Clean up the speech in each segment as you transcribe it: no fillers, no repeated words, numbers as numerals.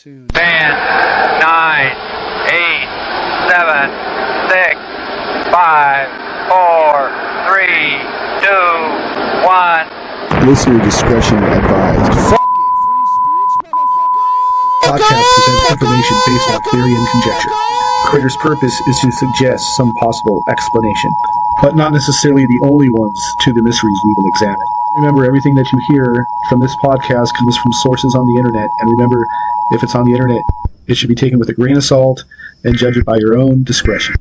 soon. 10, 9, 8, 7, 6, 5, 4, 3, 2, 1. Listener discretion advised. Fuck it, free speech, motherfucker! Podcast presents information based on theory and conjecture. The creator's purpose is to suggest some possible explanation, but not necessarily the only ones to the mysteries we will examine. Remember, everything that you hear from this podcast comes from sources on the internet, and remember, if it's on the internet, it should be taken with a grain of salt and judge it by your own discretion.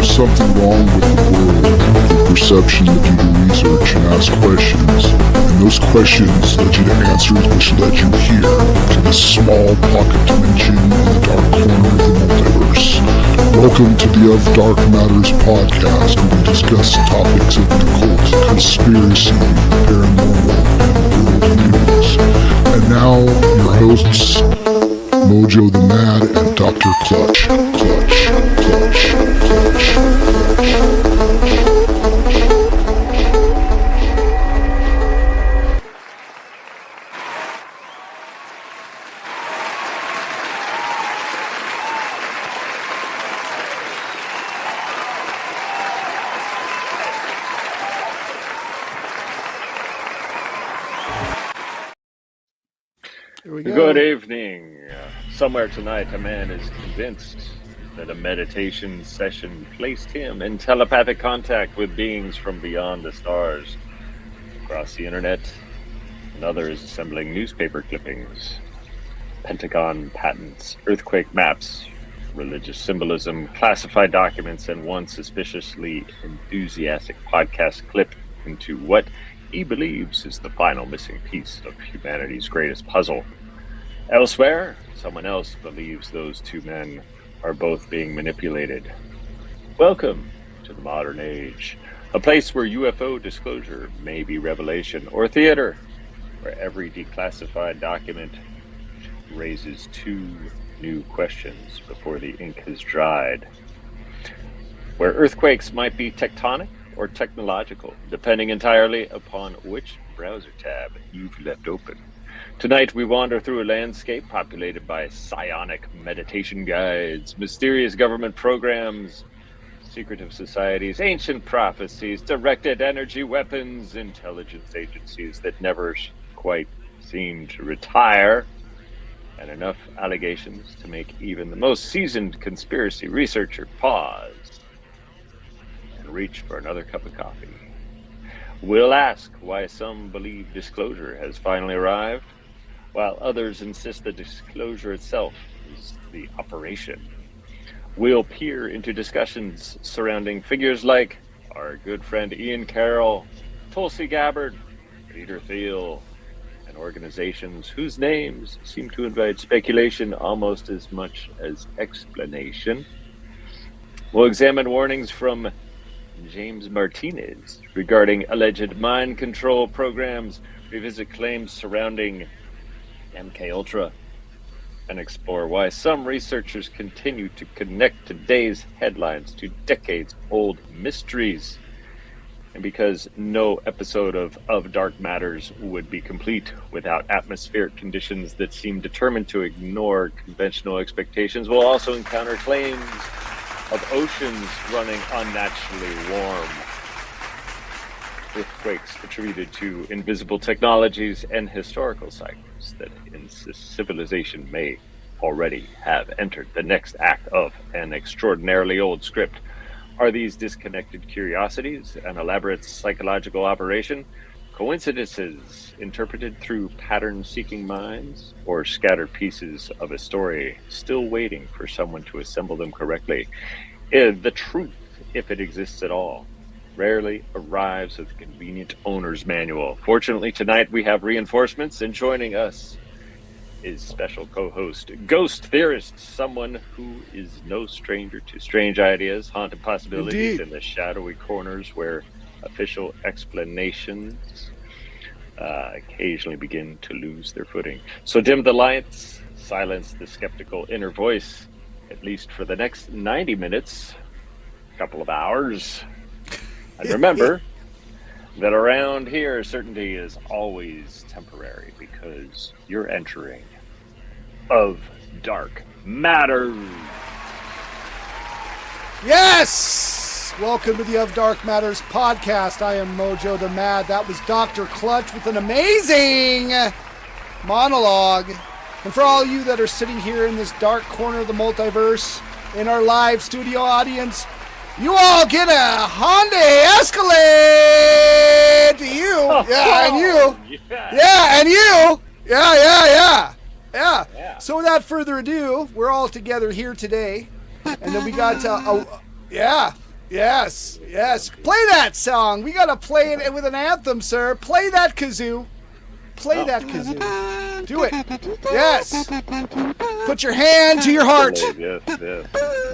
Something wrong with the world, the perception led you to research and ask questions, and those questions led you to answers which led you here, to this small pocket dimension in the dark corner of the multiverse. Welcome to the Of Dark Matters podcast, where we discuss topics of the occult, conspiracy, paranormal, and world news. And now, your hosts, MoJoE the Mad and Dr. Clutch. Good evening. Somewhere tonight, a man is convinced that a meditation session placed him in telepathic contact with beings from beyond the stars across the internet. Another is assembling newspaper clippings, Pentagon patents, earthquake maps, religious symbolism, classified documents, and one suspiciously enthusiastic podcast clip into what he believes is the final missing piece of humanity's greatest puzzle. Elsewhere, someone else believes those two men are both being manipulated. Welcome to the modern age, a place where UFO disclosure may be revelation, or theater, where every declassified document raises two new questions before the ink has dried. Where earthquakes might be tectonic or technological, depending entirely upon which browser tab you've left open. Tonight we wander through a landscape populated by psionic meditation guides, mysterious government programs, secretive societies, ancient prophecies, directed energy weapons, intelligence agencies that never quite seem to retire, and enough allegations to make even the most seasoned conspiracy researcher pause and reach for another cup of coffee. We'll ask why some believe disclosure has finally arrived, while others insist the disclosure itself is the operation. We'll peer into discussions surrounding figures like our good friend Ian Carroll, Tulsi Gabbard, Peter Thiel, and organizations whose names seem to invite speculation almost as much as explanation. We'll examine warnings from James Martinez regarding alleged mind control programs, revisit claims surrounding MKUltra, and explore why some researchers continue to connect today's headlines to decades-old mysteries. And because no episode of Dark Matters would be complete without atmospheric conditions that seem determined to ignore conventional expectations, we'll also encounter claims of oceans running unnaturally warm, earthquakes attributed to invisible technologies, and historical cycles that in civilization may already have entered the next act of an extraordinarily old script. Are these disconnected curiosities an elaborate psychological operation, Coincidences interpreted through pattern-seeking minds, or scattered pieces of a story still waiting for someone to assemble them correctly. The truth, if it exists at all, rarely arrives with a convenient owner's manual. Fortunately, tonight we have reinforcements, and joining us is special co-host Ghost Theorist, someone who is no stranger to strange ideas, haunted possibilities, Indeed. in the shadowy corners where official explanations occasionally begin to lose their footing. So dim the lights, silence the skeptical inner voice, at least for the next 90 minutes, a couple of hours. And remember that around here, certainty is always temporary, because you're entering of dark matter. Yes! Welcome to the Of Dark Matters podcast. I am MoJoE the Mad. That was Dr. Clutch with an amazing monologue. And for all you that are sitting here in this dark corner of the multiverse, in our live studio audience, you all get a Hyundai Escalade to you. Yeah, and you. Yeah, and you. Yeah. So without further ado, we're all together here today. And then we got, yes. Play that song. We got to play it with an anthem, sir. Play that kazoo. Play that kazoo. Do it. Yes. Put your hand to your heart. Yes.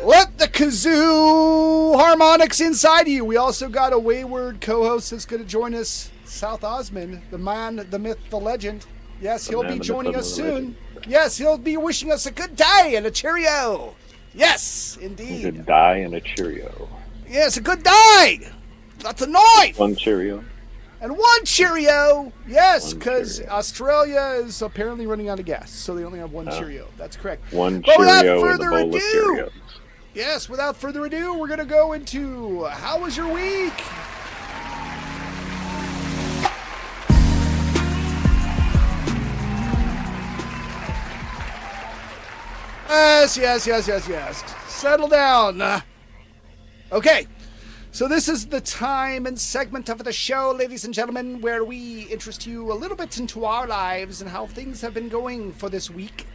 Let the kazoo harmonics inside you. We also got a wayward co-host that's going to join us, South Osmond, the man, the myth, the legend. Yes, he'll be joining us soon. Yes, he'll be wishing us a good day and a cheerio. Yes, indeed. A good die and a Cheerio. Yes, a good day. Lots of noise. One Cheerio. And one Cheerio. Yes, One because Cheerio. Australia is apparently running out of gas, so they only have one Cheerio. That's correct. One But without Cheerio and a further bowl of ado, Cheerios. yes, without further ado, we're going to go into how was your week? Yes. Settle down. Okay. So this is the time and segment of the show, ladies and gentlemen, where we interest you a little bit into our lives and how things have been going for this week.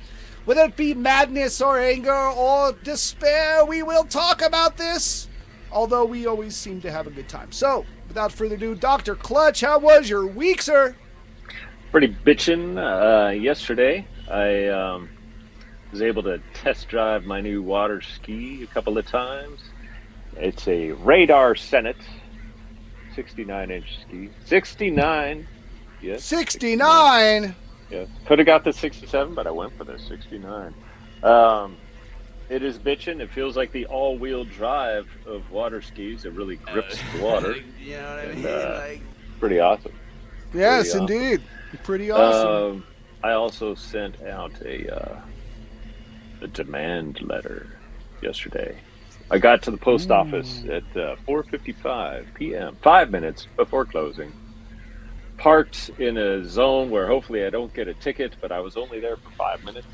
Whether it be madness or anger or despair, we will talk about this, although we always seem to have a good time. So, without further ado, Dr. Clutch, how was your week, sir? Pretty bitchin'. Yesterday, I was able to test drive my new water ski a couple of times. It's a Radar Senate 69-inch ski. 69! Yes. 69! Yeah. Could have got the 67, but I went for the 69. It is bitchin'. It feels like the all-wheel drive of water skis. It really grips the water. You know what I And, mean? pretty awesome. Yes, Pretty awesome. indeed. Pretty awesome. I also sent out a demand letter yesterday. I got to the post office at 4:55 p.m., 5 minutes before closing. Parked in a zone where hopefully I don't get a ticket, but I was only there for 5 minutes.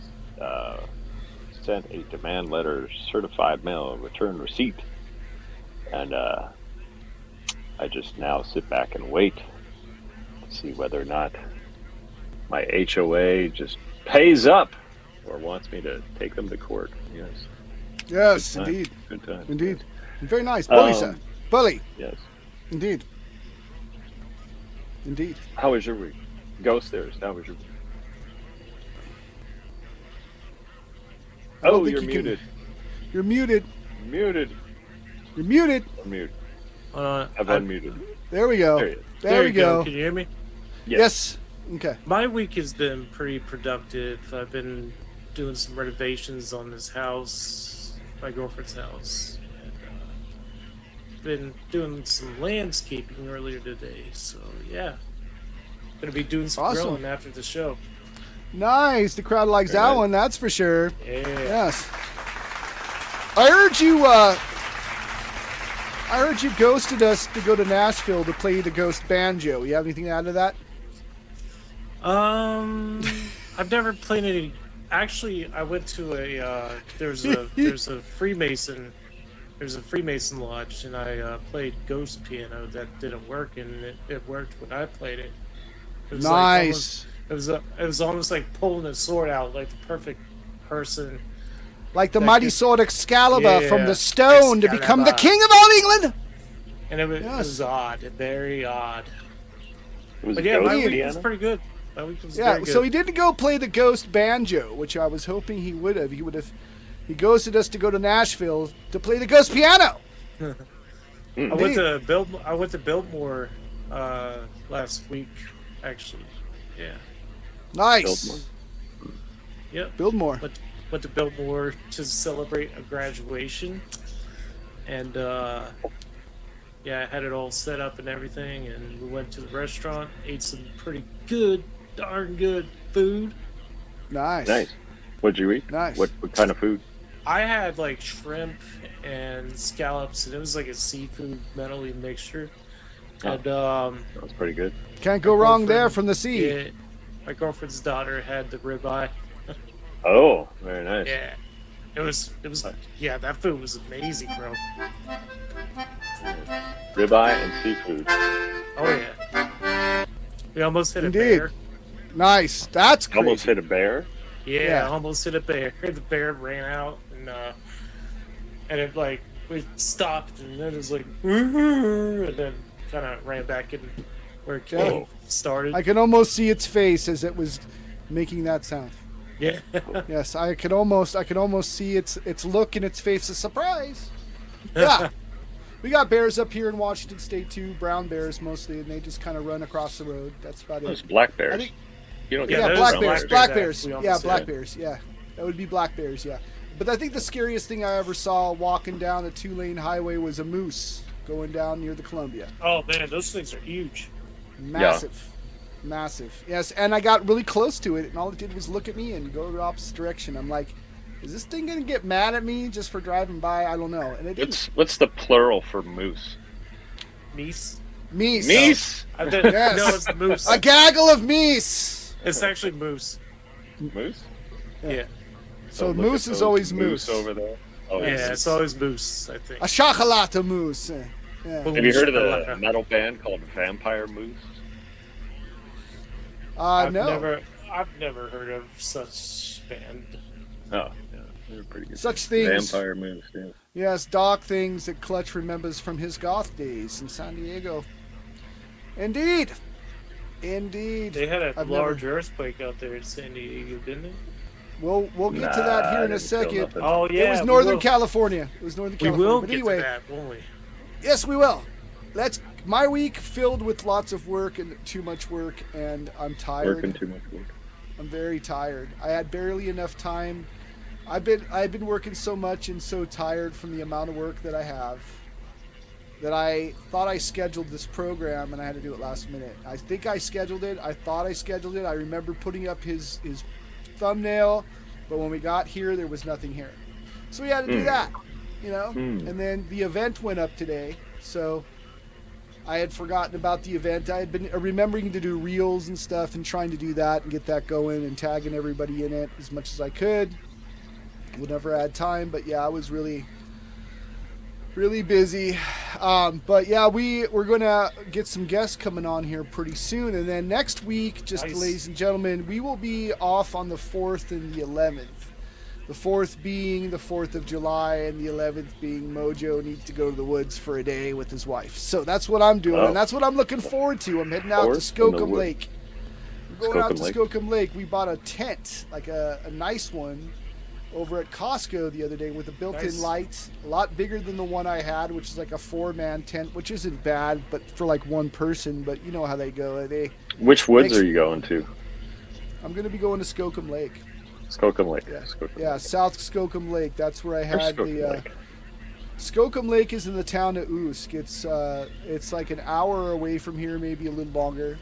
Sent a demand letter, certified mail, return receipt. And I just now sit back and wait to see whether or not my HOA just pays up or wants me to take them to court. Yes. Yes, Good time. indeed. Good time. Indeed. Very nice. Bully, sir. Bully. Yes. Indeed. Indeed. How was your week? Ghost Theorist, how was your week? I don't Oh, think you're you can- muted. You're muted. Muted. You're muted. Unmute. Hold on. I've unmuted. There we go. There you go. There we go. Can you hear me? Yes. Okay. My week has been pretty productive. I've been doing some renovations on this house, my girlfriend's house. And, been doing some landscaping earlier today, so yeah. Gonna be doing some Awesome. grilling after the show. Nice. The crowd likes Very that nice. one, that's for sure. Yeah. Yes. I heard you ghosted us to go to Nashville to play the ghost banjo. You have anything to add to that? I've never played any. Actually, I went to there's a Freemason lodge, and I played ghost piano that didn't work, and it worked when I played it. It was Nice. it was almost like pulling a sword out, like the perfect person. Like the That mighty could- sword Excalibur from Yeah, the stone to become the Excalibur. king of all England. And it Yes. was odd, very odd. It was But yeah, my ghost week was piano? pretty good. My week was Yeah, very good. so he didn't go play the ghost banjo, which I was hoping he would have. He ghosted us to go to Nashville to play the ghost piano. I went to Biltmore last week, actually. Yeah. Nice. Yep. Build more. Went to Biltmore to celebrate a graduation, and yeah, I had it all set up and everything, and we went to the restaurant, ate some pretty good, darn good food. Nice. Nice. What'd you eat? Nice. What kind of food? I had like shrimp and scallops, and it was like a seafood medley mixture. Oh. And That was pretty good. Can't go wrong there from the sea. yeah, my girlfriend's daughter had the ribeye. Oh, very nice. Yeah, it was yeah, that food was amazing, bro. Ribeye and seafood. Oh yeah, we almost hit Indeed. a bear. Nice. That's crazy. Almost hit a bear. Yeah, Yeah. almost hit a bear. The bear ran out, and it like we stopped, and then it was like, and then kind of ran back in where it Okay. started. I can almost see its face as it was making that sound. Yeah, Yes, I could almost see its look in its face of surprise. Yeah. We got bears up here in Washington State too, brown bears mostly, and they just kind of run across the road. That's about Those it. black bears. I think- You don't Yeah, get Yeah, those black are bears. black Black bears bears. that we Yeah, almost black had. bears. Yeah, that would be black bears. Yeah, but I think the scariest thing I ever saw walking down a 2-lane highway was a moose going down near the Columbia. Oh man, those things are huge. Massive, massive. Yes, and I got really close to it, and all it did was look at me and go the opposite direction. I'm like, is this thing gonna get mad at me just for driving by? I don't know. And it didn't. What's the plural for moose? Meese. Meese. Meese. Yes. No, it's moose. A gaggle of meese. It's actually moose. Moose. Yeah, So look moose at is those always moose. over there. Oh, yeah, it's always moose. I think. A chocolate moose. Yeah. Have you heard of the metal band called Vampire Moose? No. I've never heard of such band. Oh, yeah, they're pretty good. Such things. Vampire Moose. Yeah. Yes, dark things that Clutch remembers from his goth days in San Diego. Indeed. Indeed. They had a I've large never- earthquake out there in San Diego, didn't they? We'll get to that here in a didn't feel second. nothing. Oh yeah, It was we Northern will. California. It was Northern We California. will But get anyway, to that, won't we? yes, we will. My week filled with lots of work and too much work, and I'm tired. Working too much work. I'm very tired. I had barely enough time. I've been working so much and so tired from the amount of work that I have that I thought I scheduled this program and I had to do it last minute. I think I scheduled it. I thought I scheduled it. I remember putting up his thumbnail, but when we got here, there was nothing here. So we had to do that, you know? And then the event went up today, so I had forgotten about the event. I had been remembering to do reels and stuff and trying to do that and get that going and tagging everybody in it as much as I could. Would never had time, but yeah, I was really busy. But yeah, we're gonna get some guests coming on here pretty soon, and then next week, just Nice. ladies and gentlemen, we will be off on the 4th and the 11th. The 4th being the 4th of July, and the 11th being MoJoE needs to go to the woods for a day with his wife. So that's what I'm doing, Oh. and that's what I'm looking forward to. I'm heading out to 4th in the Skookum woods. Lake. We're going out to Skookum Lake. Skookum Lake. We bought a tent, like a nice one, over at Costco the other day with a built-in Nice. light, a lot bigger than the one I had, which is like a 4-man tent, which isn't bad, but for like one person. But you know how they go. Which woods Thanks. are you going to? I'm going to be going to Skookum Lake. Skookum Lake. Yeah, Skookum yeah, Lake. South Skookum Lake. That's where I Where's had Skookum the. Lake? Skookum Lake is in the town of Usk. It's like an hour away from here, maybe a little longer.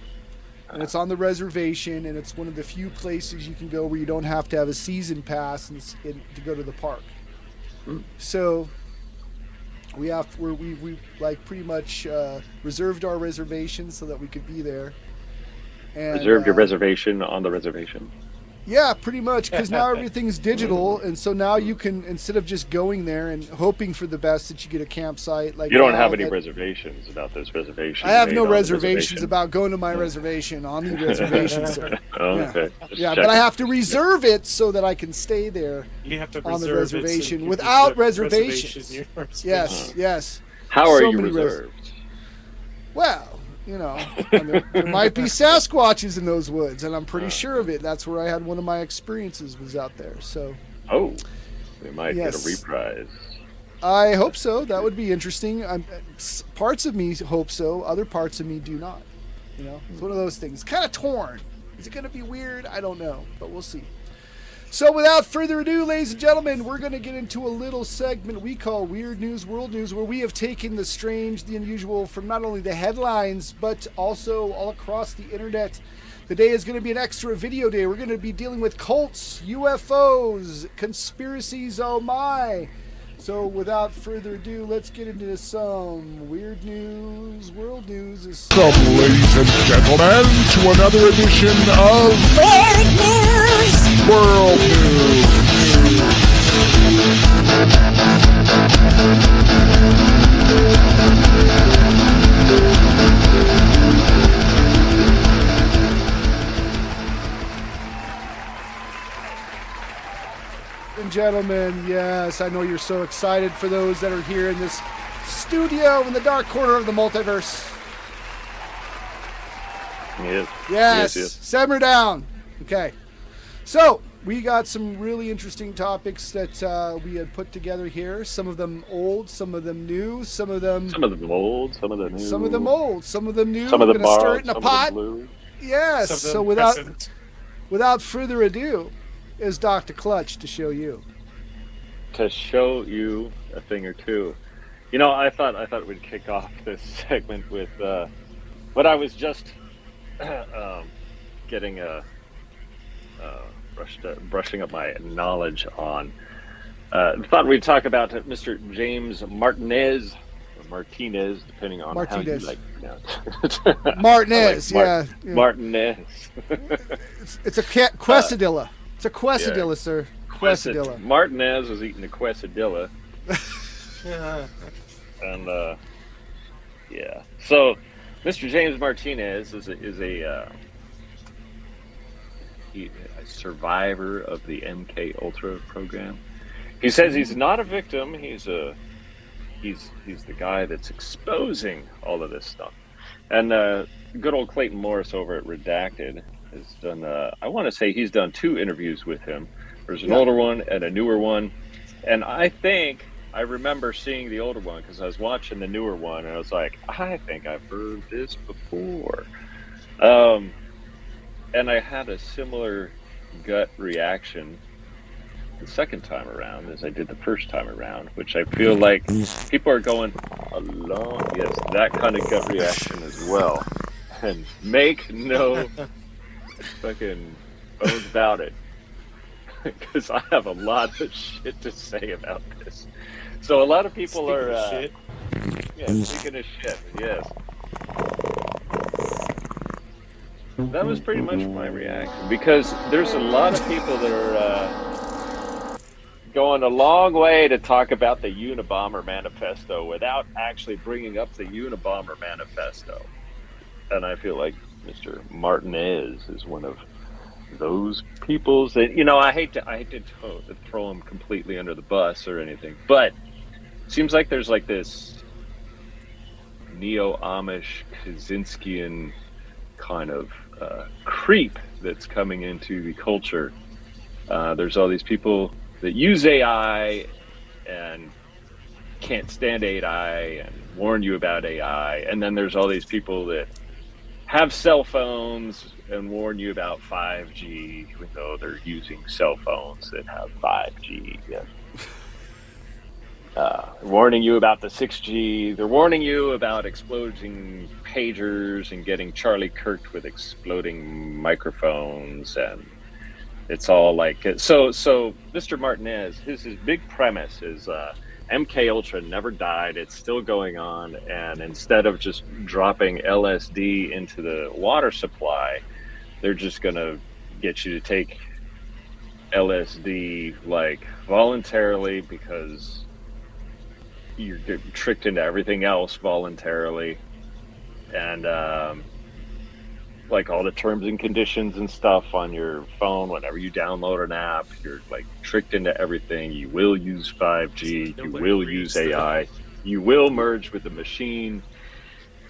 And it's on the reservation, and it's one of the few places you can go where you don't have to have a season pass to go to the park. So we like pretty much reserved our reservation so that we could be there. And, Reserved your reservation on the reservation. Yeah, pretty much, because now everything's digital, and so now you can, instead of just going there and hoping for the best that you get a campsite, like You don't now have any that- reservations about those reservations. I have made no on the reservations reservation? about going to my reservation on the reservation. Sir. Oh, Yeah. okay. Just Yeah, but checking. I have to reserve it so that I can stay there. You have to On the reserve it so reservation you can without reserve reservations. in your reservation. Yes, yes. How are so you many reserved? Well, you know, there might be Sasquatches in those woods, and I'm pretty sure of it. That's where I had one of my experiences was out there. So Oh, we might Yes. get a reprise. I hope so. That would be interesting. Parts of me hope so. Other parts of me do not. You know, it's one of those things. Kind of torn. Is it going to be weird? I don't know, but we'll see. So without further ado, ladies and gentlemen, we're going to get into a little segment we call Weird News, World News, where we have taken the strange, the unusual from not only the headlines, but also all across the internet. Today is going to be an extra video day. We're going to be dealing with cults, UFOs, conspiracies, oh my. So without further ado, let's get into some Weird News, World News. Welcome, ladies and gentlemen, to another edition of Weird News! World News. And gentlemen, yes, I know you're so excited for those that are here in this studio in the dark corner of the multiverse. Yes. Yes, simmer down. Okay. So, we got some really interesting topics that we had put together here. Some of them old, some of them new, some of them old, some of them new. some of them old, some of them new. Some of We're them gonna stir borrowed, it in a some pot. of them blue. Yes. Some of So them present. without further ado, is Dr. Clutch to show you. To show you a thing or two. You know, I thought we'd kick off this segment with what I was just getting brushing up my knowledge on. Thought we'd talk about Mr. James Martinez, or Martinez, depending on Martinez. how you like. Martinez, yeah. Martinez. It's a quesadilla. It's a quesadilla, sir. Quesadilla. Martinez was eating a quesadilla. Yeah. And yeah, so Mr. James Martinez is a survivor of the MKUltra program. He says he's not a victim. He's the guy that's exposing all of this stuff. And good old Clayton Morris over at Redacted has done. I want to say he's done 2 interviews with him. There's an older one and a newer one, and I think I remember seeing the older one because I was watching the newer one, and I was like, I think I've heard this before. And I had a similar gut reaction the second time around as I did the first time around, which I feel like people are going along. Yes, that kind of gut reaction as well. And make no fucking bones about it. Because I have a lot of shit to say about this. So a lot of people Speaking are of shit. Yeah, speaking of shit, yes. That was pretty much my reaction, because there's a lot of people that are going a long way to talk about the Unabomber Manifesto without actually bringing up the Unabomber Manifesto. And I feel like Mr. Martinez is one of those peoples that, you know, I hate to throw him completely under the bus or anything, but it seems like there's like this neo-Amish Kaczynskian kind of creep that's coming into the culture. There's all these people that use AI and can't stand AI and warn you about AI, and then there's all these people that have cell phones and warn you about 5G, even though they're using cell phones that have 5G. Yeah. Warning you about the 6G. They're warning you about exploding pagers and getting Charlie Kirked with exploding microphones, and it's all like so. Mr. Martinez, his big premise is MKUltra never died. It's still going on, and instead of just dropping LSD into the water supply, they're just gonna get you to take LSD like voluntarily because you're tricked into everything else voluntarily, and like all the terms and conditions and stuff on your phone, whenever you download an app, you're like tricked into everything. You will use 5G, you will use AI, you will merge with the machine,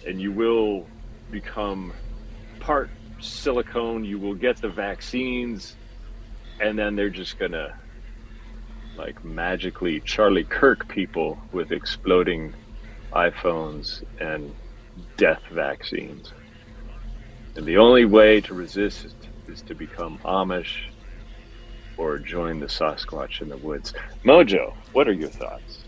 and you will become part silicone. You will get the vaccines, and then they're just gonna like magically Charlie Kirk people with exploding iPhones and death vaccines. And the only way to resist is to become Amish or join the Sasquatch in the woods. Mojo, what are your thoughts?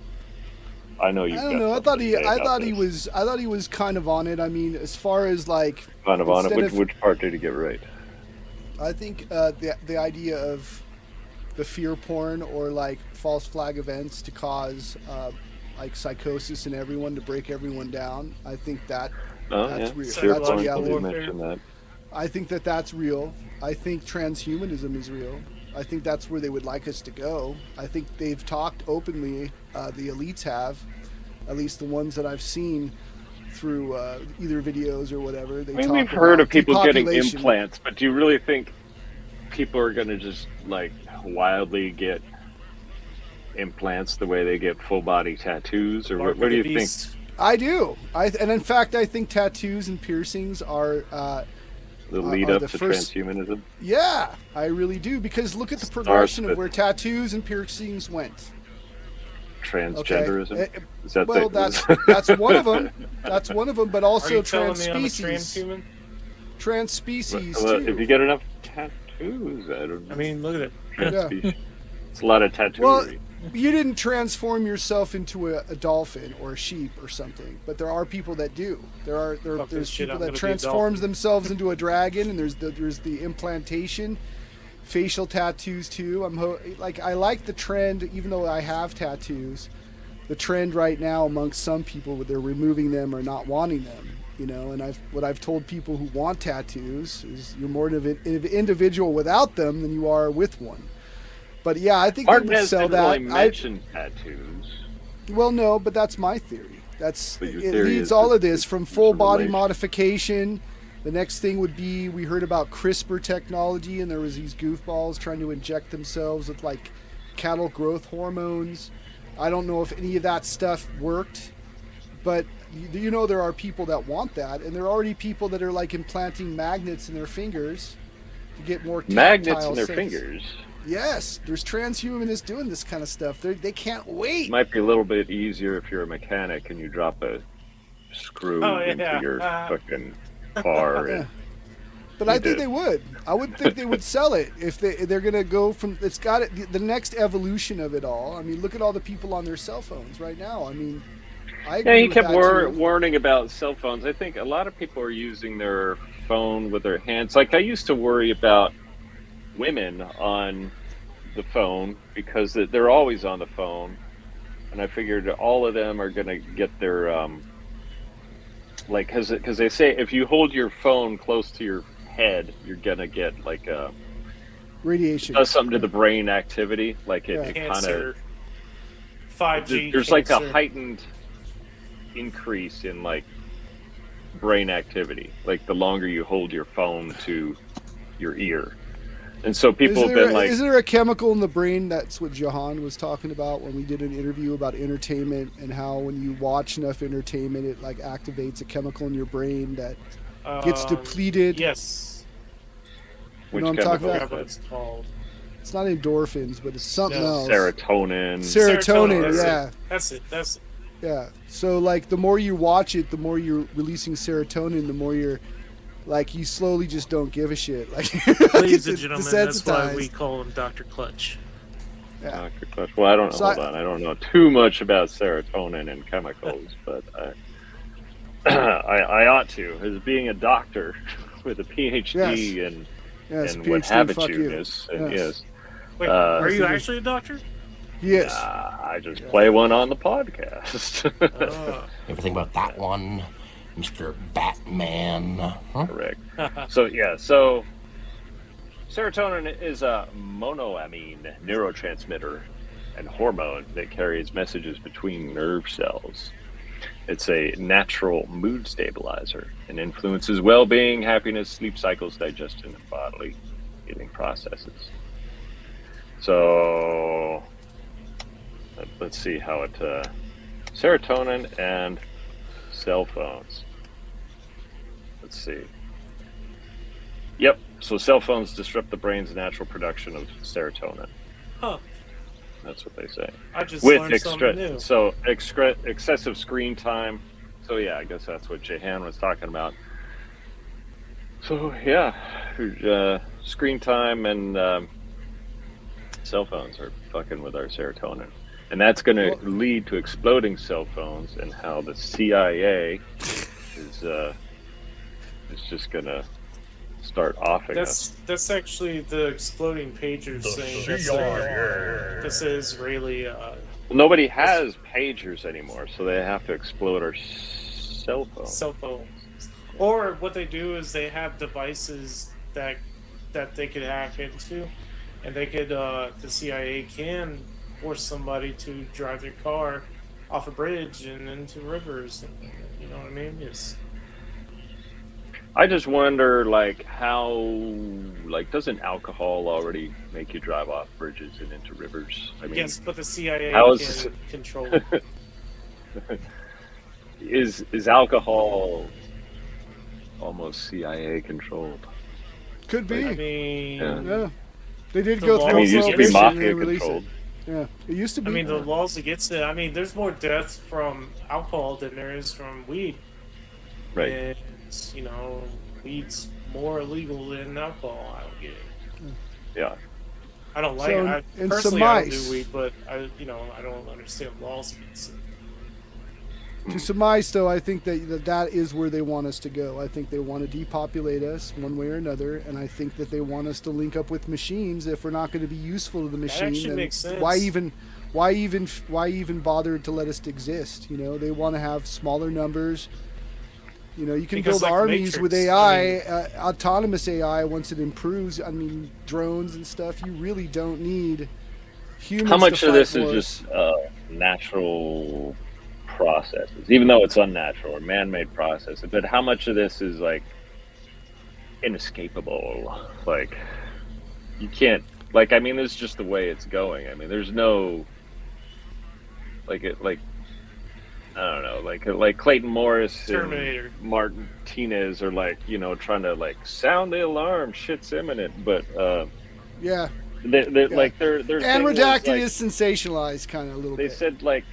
I know you've I don't know. I thought he was kind of on it. I mean, as far as like kind of on it. Which part did he get right? I think the idea of the fear porn or like false flag events to cause like psychosis in everyone, to break everyone down. I think that's real. That's reality. I think that's real. I think transhumanism is real. I think that's where they would like us to go. I think they've talked openly, the elites have, at least the ones that I've seen through either videos or whatever. We've heard of people getting implants, but do you really think people are going to just like wildly get implants the way they get full body tattoos, or what do you think? I do. And in fact, I think tattoos and piercings are the lead up to transhumanism. Yeah, I really do, because look at the progression of where tattoos and piercings went. Transgenderism. Okay. Is that that's one of them. That's one of them, but also transspecies. Transspecies too. If you get enough tattoos, I mean, look at it. Transpecies. It's a lot of tattooery. Well, you didn't transform yourself into a dolphin or a sheep or something, but there are people that do. There's people that transforms themselves into a dragon, and there's the implantation, facial tattoos too. I like the trend, even though I have tattoos. The trend right now amongst some people, where they're removing them or not wanting them. You know, and what I've told people who want tattoos is you're more of an individual without them than you are with one. But yeah, I think Martin they would sell that. Really mentioned tattoos. Well, no, but that's my theory. It leads all of this from full body modification. The next thing would be, we heard about CRISPR technology, and there was these goofballs trying to inject themselves with like cattle growth hormones. I don't know if any of that stuff worked, but you know there are people that want that, and there are already people that are like implanting magnets in their fingers to get more tactile magnets in their sense. Fingers. Yes, there's transhumanists doing this kind of stuff. They can't wait. It might be a little bit easier if you're a mechanic and you drop a screw into your fucking car. Yeah. But I think they would. I would think they would sell it if they're going to go from. It's got it. The next evolution of it all. I mean, look at all the people on their cell phones right now. I mean, I agree he kept with warning about cell phones. I think a lot of people are using their phone with their hands. Like I used to worry about women on the phone because they're always on the phone, and I figured all of them are going to get their because they say if you hold your phone close to your head, you're going to get like a radiation. It does something to the brain activity, like it kind of 5G. There's like a heightened increase in like brain activity, like the longer you hold your phone to your ear. And so people have been like... Is there a chemical in the brain? That's what Jahan was talking about when we did an interview about entertainment, and how when you watch enough entertainment, it like activates a chemical in your brain that gets depleted. Yes. You know what I'm talking about? What it's called. It's not endorphins, but it's something else. Serotonin. Serotonin, yeah. That's it. Yeah. So like the more you watch it, the more you're releasing serotonin, the more you're like, you slowly just don't give a shit. Like, ladies and gentlemen, that's why we call him Dr. Clutch. Yeah. Dr. Clutch. Well, I don't know. Hold on. I don't know too much about serotonin and chemicals, but I ought to, as being a doctor with a PhD and what habitudeness. And yes. Wait, are you actually a doctor? Yes. I just play one on the podcast. Everything about that one, Mr. Batman. Huh? Correct. So Serotonin is a monoamine neurotransmitter and hormone that carries messages between nerve cells. It's a natural mood stabilizer and influences well-being, happiness, sleep cycles, digestion, and bodily healing processes. So let's see how it serotonin and cell phones. Let's see. Yep. So cell phones disrupt the brain's natural production of serotonin. Huh. That's what they say. I just With learned something new. Excessive screen time. So yeah, I guess that's what Jehan was talking about. So yeah, screen time and cell phones are fucking with our serotonin, and that's going to lead to exploding cell phones, and how the CIA is just going to start offing us. That's actually the exploding pagers saying that's the Israeli. Nobody has pagers anymore, so they have to explode our cell phones. Cell phones. Or what they do is they have devices that they could hack into, and they could the CIA can force somebody to drive their car off a bridge and into rivers. You know what I mean? Yes. I just wonder, like, how, like, doesn't alcohol already make you drive off bridges and into rivers? I mean, yes, but the CIA can control it. Is alcohol almost CIA controlled? Could be. I mean, yeah. They did go through. I mean, it used to be mafia controlled. Yeah, it used to be. I mean, the laws against it. I mean, there's more deaths from alcohol than there is from weed. Right. And, you know, weed's more illegal than alcohol. I don't get it. Yeah. I don't like it. Personally, I don't do weed, but I don't understand laws against it. To surmise, though, I think that is where they want us to go. I think they want to depopulate us one way or another, and I think that they want us to link up with machines. If we're not going to be useful to the machine, actually then makes sense. why even bother to let us exist? You know, they want to have smaller numbers. You know, you can Because, build like armies Matrix, with AI, autonomous AI. Once it improves, I mean, drones and stuff. You really don't need humans. How much to of this fight is wars. just natural processes, even though it's unnatural or man-made processes? But how much of this is like inescapable? Like, you can't. Like, I mean, it's just the way it's going. I mean, there's no I don't know, like Clayton Morris Terminator. and Martinez are like, you know, trying to like sound the alarm, shit's imminent, but Yeah. like they're And thing was, redacted like, is sensationalized kind of a little they bit. said like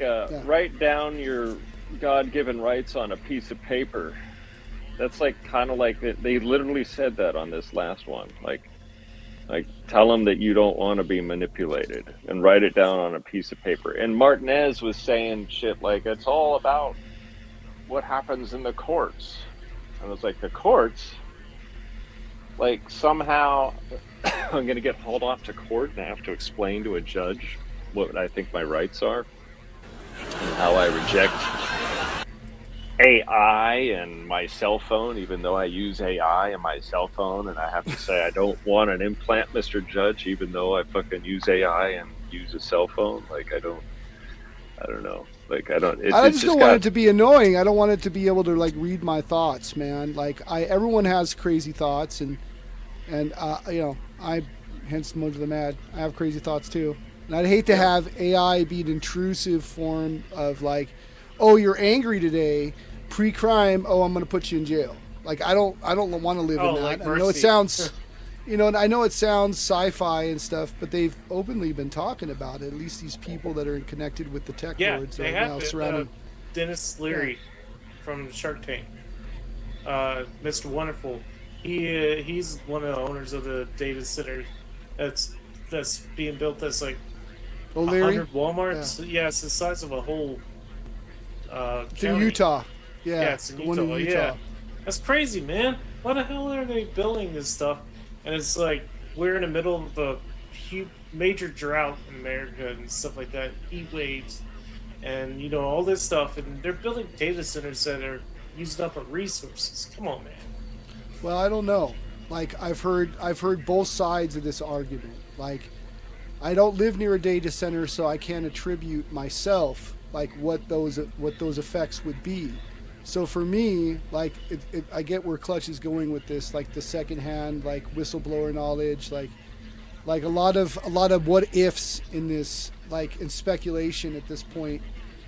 write down your God-given rights on a piece of paper. That's like kind of like they literally said that on this last one, like tell them that you don't want to be manipulated and write it down on a piece of paper. And Martinez was saying shit like, it's all about what happens in the courts. And I was like, the courts? Like, somehow I'm going to get hauled off to court and I have to explain to a judge what I think my rights are and how I reject AI and my cell phone, even though I use AI and my cell phone, and I have to say I don't want an implant, Mr. Judge, even though I fucking use AI and use a cell phone. Like, I don't know. Like, I just don't want it to be annoying. I don't want it to be able to like read my thoughts, man. Like, everyone has crazy thoughts, and you know, hence MoJoE the Mad. I have crazy thoughts too, and I'd hate to have AI be an intrusive form of like, oh, you're angry today, pre-crime. Oh, I'm going to put you in jail. Like, I don't want to live in that. Like I know it sounds, you know, and I know it sounds sci-fi and stuff, but they've openly been talking about it. At least these people that are connected with the tech lords they are have now it. surrounding. Dennis Leary from Shark Tank, Mr. Wonderful. He's one of the owners of the data center that's being built. That's like Oh, Leary? 100 Walmarts. Yeah, it's the size of a whole. It's in Utah. Yeah, it's in Utah. Yeah, that's crazy, man. Why the hell are they building this stuff? And it's like we're in the middle of a huge, major drought in America and stuff like that, heat waves, and you know all this stuff. And they're building data centers that are using up our resources. Come on, man. Well, I don't know. Like I've heard both sides of this argument. Like I don't live near a data center, so I can't attribute myself like what those effects would be. So for me, like I get where Clutch is going with this, like the secondhand, like whistleblower knowledge, like a lot of what ifs in this, like in speculation at this point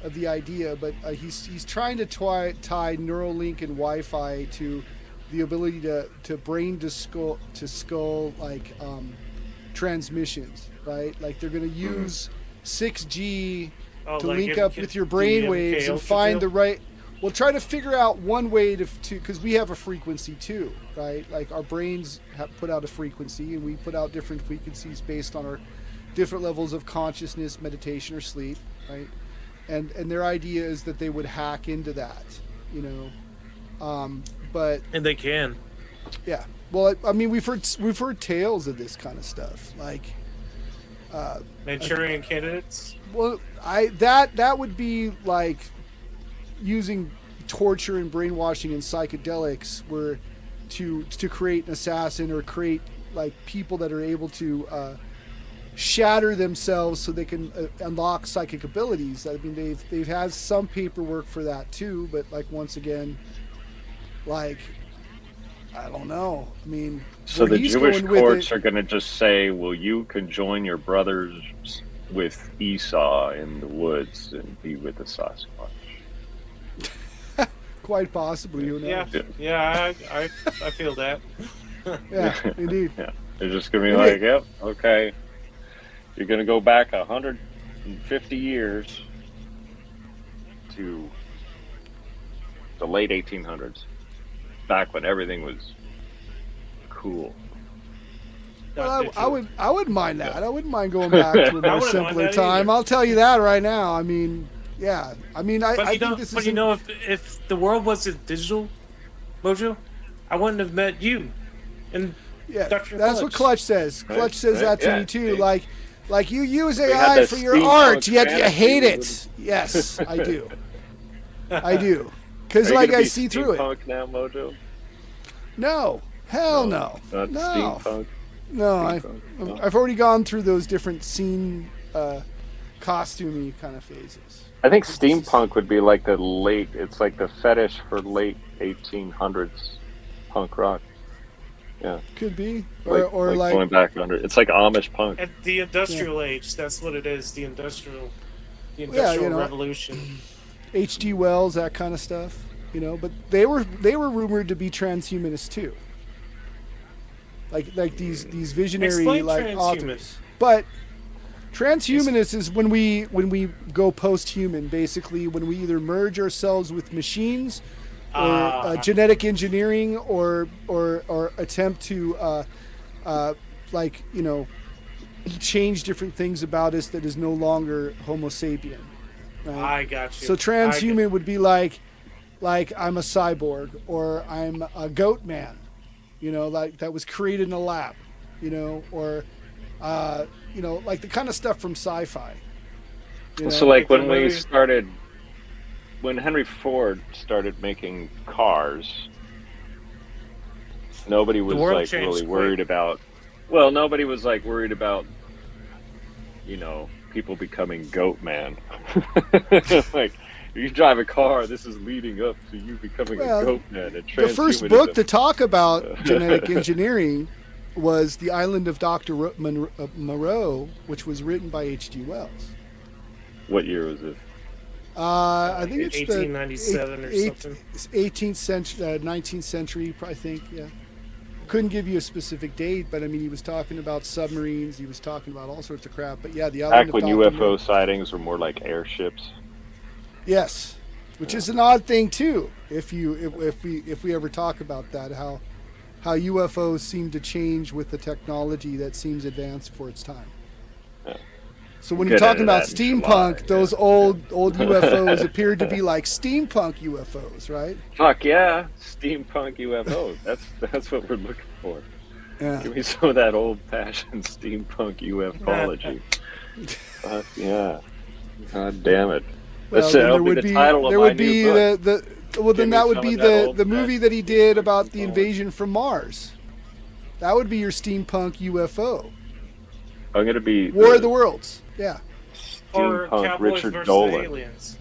of the idea. But he's trying to tie Neuralink and Wi-Fi to the ability to brain to skull like transmissions, right? Like they're going to use 6G to like link up with your brain waves and find the right. We'll try to figure out one way to because we have a frequency too, right? Like our brains have put out a frequency, and we put out different frequencies based on our different levels of consciousness, meditation, or sleep, right? And their idea is that they would hack into that, you know. But and they can. Yeah. Well, I mean, we've heard tales of this kind of stuff, like Manchurian candidates. Well, that would be like using torture and brainwashing and psychedelics were to create an assassin or create like people that are able to shatter themselves so they can unlock psychic abilities. I mean, they've had some paperwork for that too, but like once again, like I don't know. I mean, so the Jewish courts are going to just say, well, you can join your brothers with Esau in the woods and be with the Sasquatch. Quite possibly, who knows? Yeah, I feel that. Yeah, indeed. Yeah. They're just going to be like, yep, okay. You're going to go back 150 years to the late 1800s, back when everything was cool. Well, I wouldn't mind that. I wouldn't mind going back to a more simpler time. I'll tell you that right now. I mean, yeah. I mean, I think this is. But you know, if the world wasn't digital, MoJoE, I wouldn't have met you. And yeah, Dr. that's Clutch. what Clutch says. Clutch says that to me too. Yeah. Like you use AI for your art, yet you hate it. Yes, I do. I do. Because like I see through it. Steampunk now, MoJoE? No. Hell no. Not steampunk. No, I've already gone through those different scene costumey kind of phases. I think steampunk would be like it's like the fetish for late 1800s punk rock. Yeah. Could be. Or like going back under. It's like Amish punk. At the industrial age, that's what it is, the industrial revolution. H.G. Wells, that kind of stuff, you know, but they were rumored to be transhumanists too. Like these visionary like authors. But transhumanist is when we go post-human, basically when we either merge ourselves with machines or genetic engineering or attempt to like, you know, change different things about us that is no longer Homo sapien. Right? I got you. So transhuman would be like I'm a cyborg or I'm a goat man. You know, like that was created in a lab, you know, or, you know, like the kind of stuff from sci-fi. So like when Henry Ford started making cars, nobody was like really worried about, nobody was like worried about, you know, people becoming goat man. Like, you drive a car, this is leading up to you becoming a goat man. The first book to talk about genetic engineering was The Island of Dr. Moreau, which was written by H.G. Wells. What year was it? I think it's 1897 or something. 18th century, 19th century, I think, yeah. Couldn't give you a specific date, but I mean, he was talking about submarines, he was talking about all sorts of crap. But yeah, the island back when UFO sightings were more like airships. Yes, which is an odd thing too. If we ever talk about that, how UFOs seem to change with the technology that seems advanced for its time. Yeah. So when you're talking about steampunk, those old UFOs appeared to be like steampunk UFOs, right? Fuck yeah, steampunk UFOs. That's what we're looking for. Yeah. Give me some of that old-fashioned steampunk UFOlogy. Fuck yeah. God damn it. Well, then there would be the movie that he did about the invasion from Mars. That would be your steampunk UFO. I'm gonna be War of the Worlds. Yeah. Or steampunk Cowboys Richard versus Dolan. Aliens.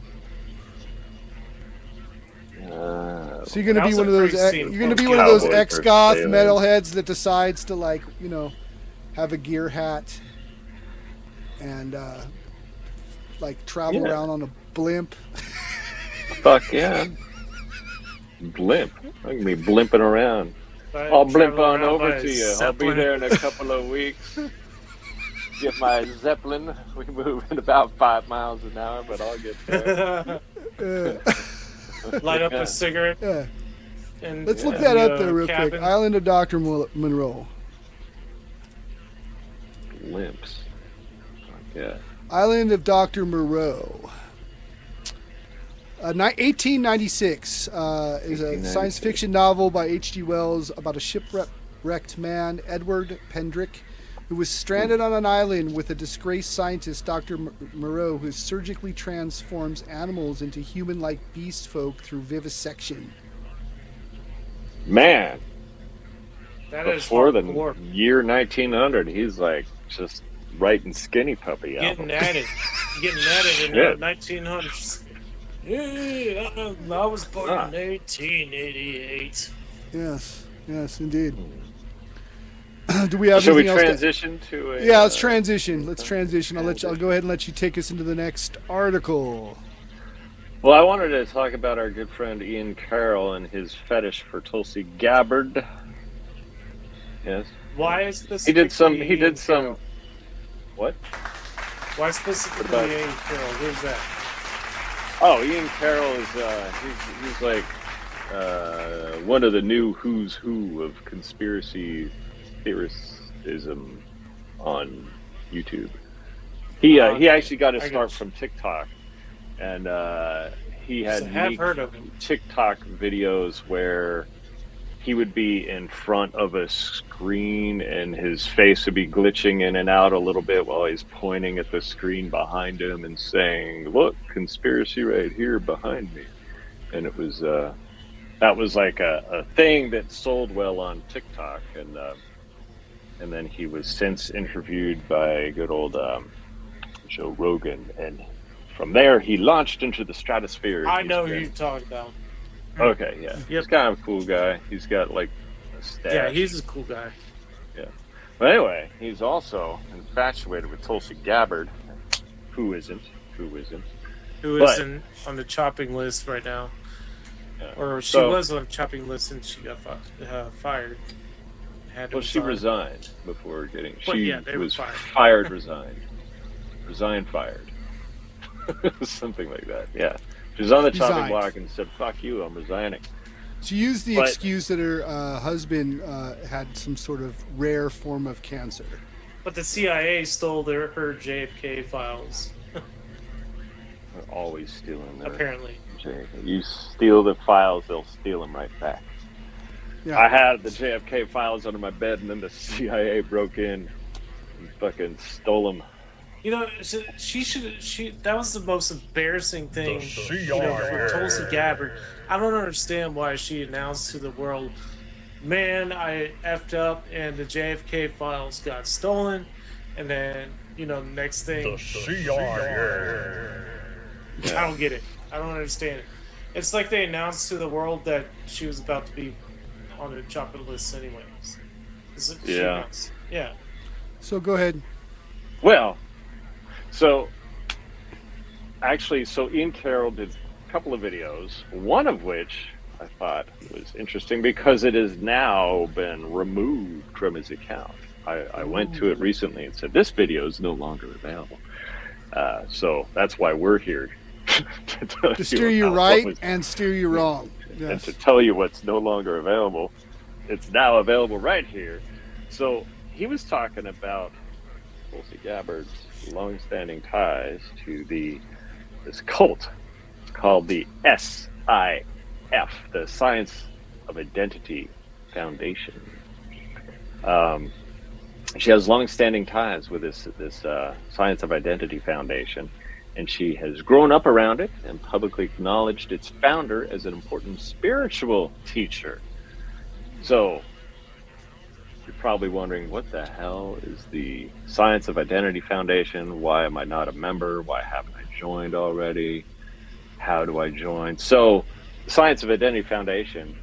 So you're gonna That be was one a of those. pretty You're gonna be steampunk one of those Cowboys versus ex-goth aliens. metalheads that decides to, like, you know, have a gear hat and like travel Yeah. around on a blimp. Fuck yeah. Blimp. I'm gonna be blimping around. I'll blimp on over to you. I'll be there in a couple of weeks. Get my Zeppelin. We move at about 5 miles an hour, but I'll get there. Light up a cigarette. Yeah. And Let's look that up the there real quick. cabin. Island of Dr. Monroe. Blimps. Fuck yeah. Island of Dr. Moreau. 1896 is a science fiction novel by H.G. Wells about a shipwrecked man, Edward Pendrick, who was stranded on an island with a disgraced scientist, Dr. Moreau, who surgically transforms animals into human-like beast folk through vivisection. Man, That is before the hardcore. year 1900, he's like just writing Skinny Puppy Getting albums. at it. Getting at it in Yeah. the 1900s. Yeah, I was born in 1888. Yes, yes, indeed. Do we have Shall we anything else to... transition to a... Yeah, let's transition. Let's transition. I'll go ahead and let you take us into the next article. Well, I wanted to talk about our good friend Ian Carroll and his fetish for Tulsi Gabbard. Yes. Why is this? He did some... What? Why specifically What about- Ian Carroll? Who's that? Oh, Ian Carroll is he's like one of the new who's who of conspiracy theorism on YouTube. He actually got his I start got you. from TikTok, and he had I have unique heard of him. TikTok videos where he would be in front of a screen and his face would be glitching in and out a little bit while he's pointing at the screen behind him and saying, "Look, conspiracy right here behind me." And it was that was like a thing that sold well on TikTok, and then he was since interviewed by good old Joe Rogan, and from there he launched into the stratosphere. I He's know who been- you're talking about. Okay, yeah. He's kind of a cool guy. He's got like a stash. Yeah, he's a cool guy. Yeah. But anyway, he's also infatuated with Tulsi Gabbard. Who isn't? Who But- isn't on the chopping list right now? Yeah. Or she So- was on the chopping list and she got fired. Had to Well, she resign. resigned before getting. But She yeah, they were was fired. fired, resigned. Resigned, fired. Something like that, yeah. She was on the chopping Resigned. block and said, "Fuck you, I'm resigning." She used the But- excuse that her husband had some sort of rare form of cancer. But the CIA stole her JFK files, They're always stealing their apparently. You steal the files, they'll steal them right back. Yeah. I had the JFK files under my bed, and then the CIA broke in and fucking stole them. You know, that was the most embarrassing thing, for Tulsi Gabbard. I don't understand why she announced to the world, man, I effed up and the JFK files got stolen, and then, next thing, I don't get it. I don't understand it. It's like they announced to the world that she was about to be on the chopping list anyways. Yeah. Yeah. So go ahead. Well, so Ian Carroll did a couple of videos, one of which I thought was interesting because it has now been removed from his account. I went to it recently and said, this video is no longer available. So that's why we're here. To steer you right and steer you wrong. And Yes. to tell you what's no longer available. It's now available right here. So he was talking about Tulsi Gabbard's long-standing ties to this cult called the SIF, the Science of Identity Foundation. She has long-standing ties with this Science of Identity Foundation, and she has grown up around it and publicly acknowledged its founder as an important spiritual teacher. So you're probably wondering, what the hell is the Science of Identity Foundation? Why am I not a member? Why haven't I joined already? How do I join? So, the Science of Identity Foundation,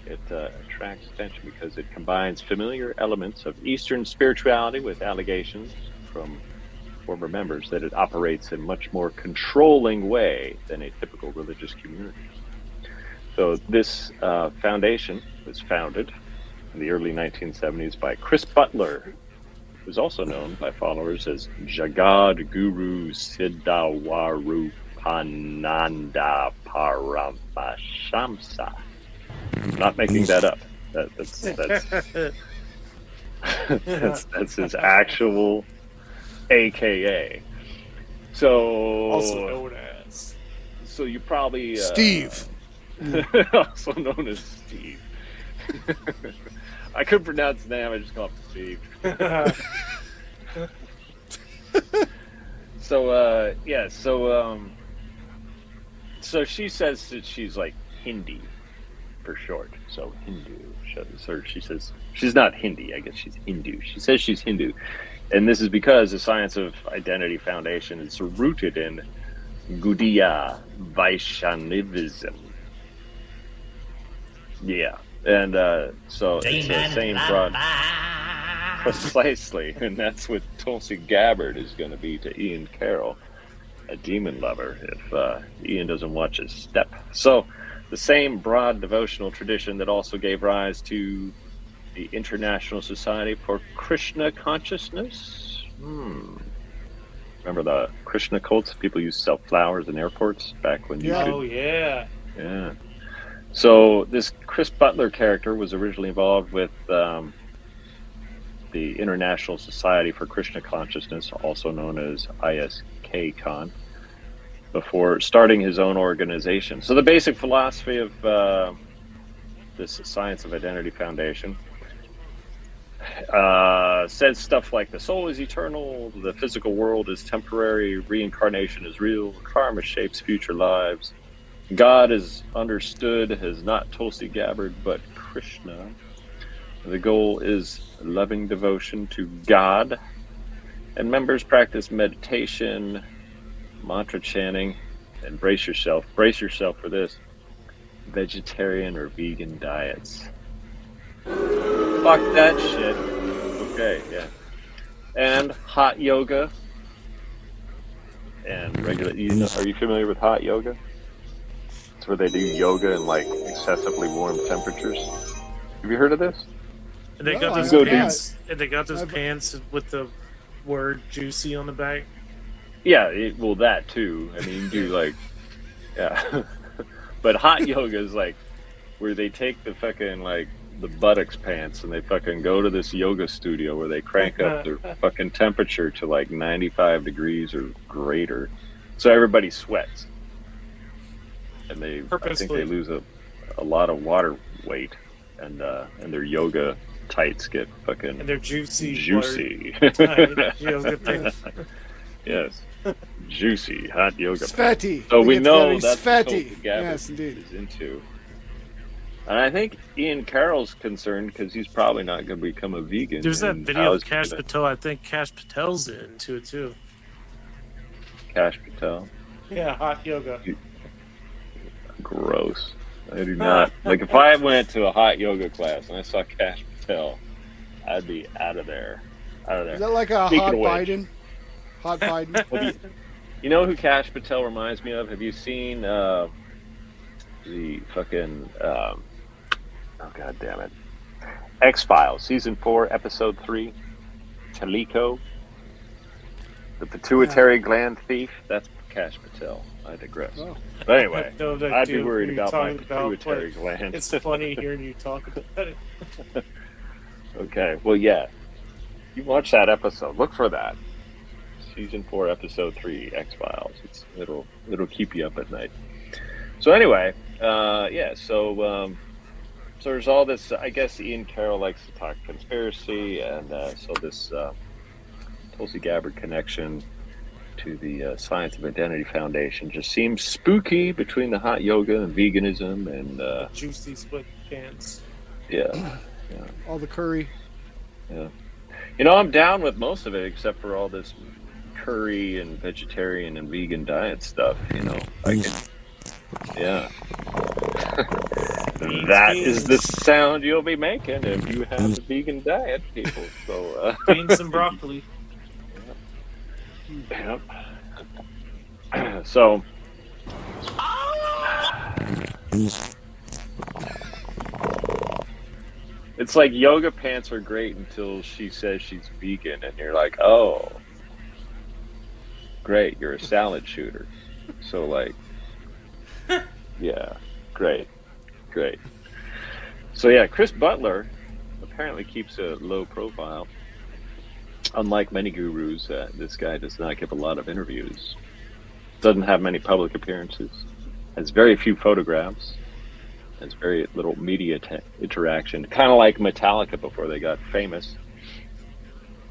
it attracts attention because it combines familiar elements of Eastern spirituality with allegations from former members that it operates in a much more controlling way than a typical religious community. So this foundation was founded in the early 1970s by Chris Butler, who's also known by followers as Jagad Guru Siddhawarupananda Paramashamsa. I'm not making that up. That's his actual AKA. So Also known as. So you probably Steve. Also known as Steve. I couldn't pronounce his name. I just called him Steve. So she says that she's like Hindi for short. So Hindu. So she says she's not Hindi. I guess she's Hindu. She says she's Hindu, and this is because the Science of Identity Foundation is rooted in Gaudiya Vaishnavism. Yeah, and so it's the same broad, precisely, and that's what Tulsi Gabbard is going to be to Ian Carroll, a demon lover, if Ian doesn't watch his step. So, the same broad devotional tradition that also gave rise to the International Society for Krishna Consciousness. Remember the Krishna cults? People used to sell flowers in airports back when you could. Oh, yeah. Yeah. So this Chris Butler character was originally involved with the International Society for Krishna Consciousness, also known as ISKCon, before starting his own organization. So the basic philosophy of this Science of Identity Foundation says stuff like the soul is eternal, the physical world is temporary, reincarnation is real, karma shapes future lives. God is understood as not Tulsi Gabbard, but Krishna. The goal is loving devotion to God. And members practice meditation, mantra chanting, and brace yourself for this, vegetarian or vegan diets. Fuck that shit. Okay, yeah. And hot yoga. And regular, are you familiar with hot yoga? It's where they do yoga in like excessively warm temperatures. Have you heard of this? And they got those pants. And they got those pants with the word "juicy" on the back. Yeah, well, that too. I mean, you do like, yeah. But hot yoga is like where they take the fucking like the buttocks pants and they fucking go to this yoga studio where they crank up their fucking temperature to like 95 degrees or greater, so everybody sweats. And I think they lose a lot of water weight, and their yoga tights get fucking and they're juicy. Yoga things. Yes, juicy hot yoga. Fatty. So we know that's fatty. what Gabbard is into. And I think Ian Carroll's concerned because he's probably not going to become a vegan. There's that video of Cash Patel. I think Cash Patel's into it too. Cash Patel. Yeah, hot yoga. Gross. I do not. Like, if I went to a hot yoga class and I saw Cash Patel, I'd be out of there. Is that like a hot Biden? Hot Biden? Well, you know who Cash Patel reminds me of? Have you seen the fucking... oh, God damn it. X-Files, Season 4, Episode 3, Chalico, the pituitary gland thief? That's Cash Patel. I digress. Oh. But anyway, I'd be worried about my pituitary gland. It's funny hearing you talk about it. Okay, well, yeah. You watch that episode. Look for that. Season 4, Episode 3, X-Files. It'll keep you up at night. So anyway, so there's all this. I guess Ian Carroll likes to talk conspiracy, and so this Tulsi Gabbard connection to the Science of Identity Foundation just seems spooky between the hot yoga and veganism and juicy split pants. Yeah. All the curry. Yeah. You know, I'm down with most of it except for all this curry and vegetarian and vegan diet stuff, you know. Yeah. That is the sound you'll be making if you have a vegan diet, people. So beans and broccoli. Yep. So it's like yoga pants are great until she says she's vegan, and you're like, oh, great, you're a salad shooter. So like, yeah, great. So yeah, Chris Butler apparently keeps a low profile. Unlike many gurus, this guy does not give a lot of interviews, doesn't have many public appearances, has very few photographs, has very little media interaction, kind of like Metallica before they got famous.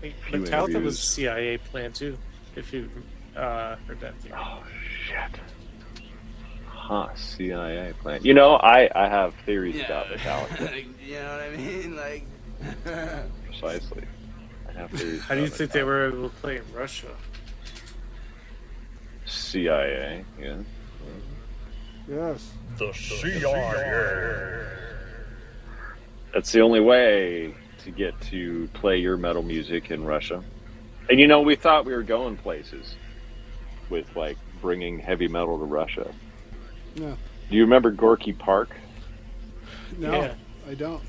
Metallica was a CIA plan too, if you heard that theory. Oh, shit. Huh, CIA plan. You know, I have theories about Metallica. You know what I mean? Like, Precisely. I have theories. How do you think they were able to play in Russia? CIA, yeah. Yes. The CIA. That's the only way to get to play your metal music in Russia. And you know, we thought we were going places with like bringing heavy metal to Russia. No. Do you remember Gorky Park? No, Yeah. I don't.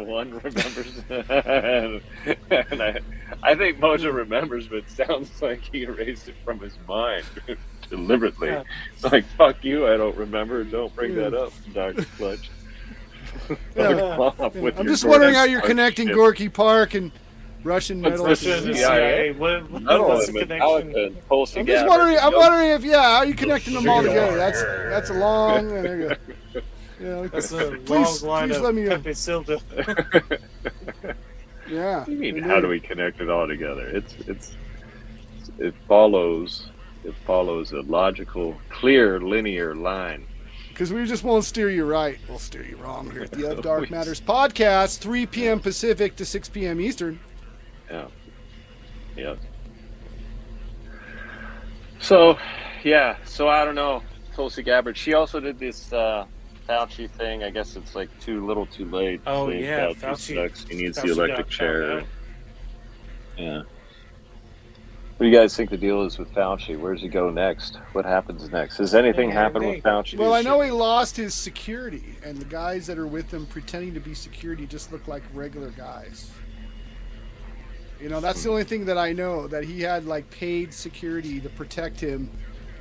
One remembers. And I think Mojo remembers, but it sounds like he erased it from his mind deliberately. Yeah. Like, fuck you, I don't remember. Don't bring that up, Dr. Clutch. I'm just wondering how you're connecting Gorky Park and Russian metal. Russia and the CIA. What's the connection? I'm just wondering. I'm wondering if how are you connecting them all together? That's a long. There you go. Yeah, That's a please long line let of me. Pepe Silva. Yeah. What do you mean? How do we connect it all together? It follows a logical, clear, linear line. Because we just won't steer you right. We'll steer you wrong here at the Of Dark Matters podcast, 3 p.m. Pacific to 6 p.m. Eastern. Yeah. So I don't know. Tulsi Gabbard, she also did this Fauci thing. I guess it's like too little too late. Oh, yeah, Fauci sucks. He needs Fauci the electric got chair. found out. Yeah. What do you guys think the deal is with Fauci? Where does he go next? What happens next? Does anything happen with Fauci? Well, I know he lost his security, and the guys that are with him pretending to be security just look like regular guys. You know, that's the only thing that I know, that he had like paid security to protect him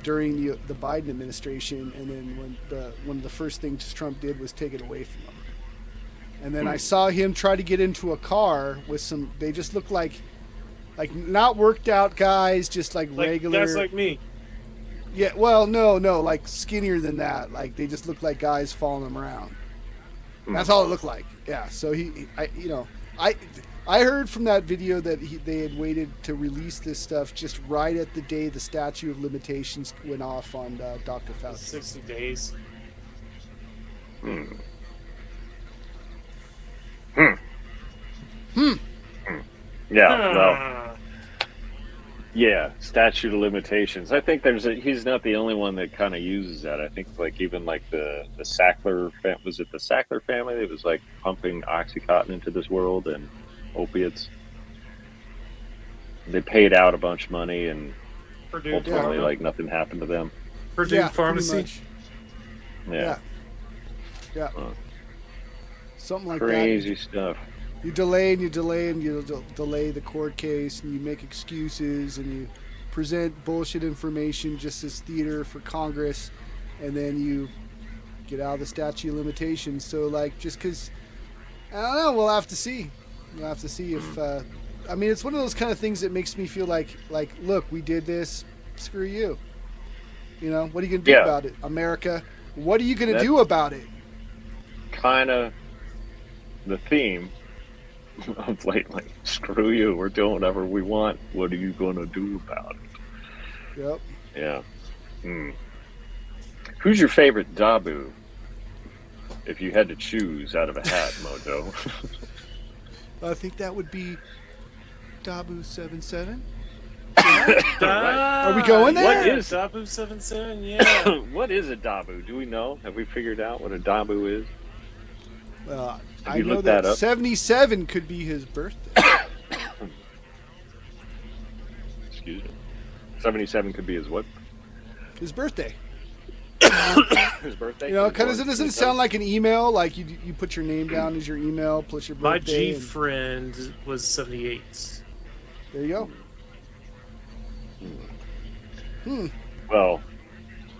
during the Biden administration, and then when one of the first things Trump did was take it away from him. And then I saw him try to get into a car with some. They just look like not worked out guys, just like regular guys like me. Yeah, well, no, like skinnier than that. Like they just look like guys following him around. That's all it looked like. Yeah. So I heard from that video that they had waited to release this stuff just right at the day the statute limitations went off on Dr. Fauci. 60 days. Yeah, well, yeah, statute of limitations. I think he's not the only one that kind of uses that. I think like even like the Sackler, was it the Sackler family that was like pumping Oxycontin into this world and opiates? They paid out a bunch of money and ultimately like nothing happened to them. Purdue Pharmacy. Yeah. Something like crazy that. Stuff. You delay and you delay and you delay the court case, and you make excuses and you present bullshit information just as theater for Congress, and then you get out of the statute of limitations. So like, just because, I don't know, we'll have to see. We'll have to see if, I mean, it's one of those kind of things that makes me feel like, look, we did this, screw you. You know, what are you going to do about it? America, what are you going to do about it? Kind of the theme of lately. Screw you, we're doing whatever we want. What are you going to do about it? Yep. Yeah. Who's your favorite Dabu? If you had to choose out of a hat, Mojo. I think that would be Dabu77. Are we going there? What is Dabu 77? Yeah. What is a Dabu? Do we know? Have we figured out what a Dabu is? I you know looked that that up? 77 could be his birthday. Excuse me. 77 could be his what? His birthday. His birthday? You know, kind of doesn't it sound like an email? Like you put your name down as your email plus your My birthday. G friend was 78. There you go. Well,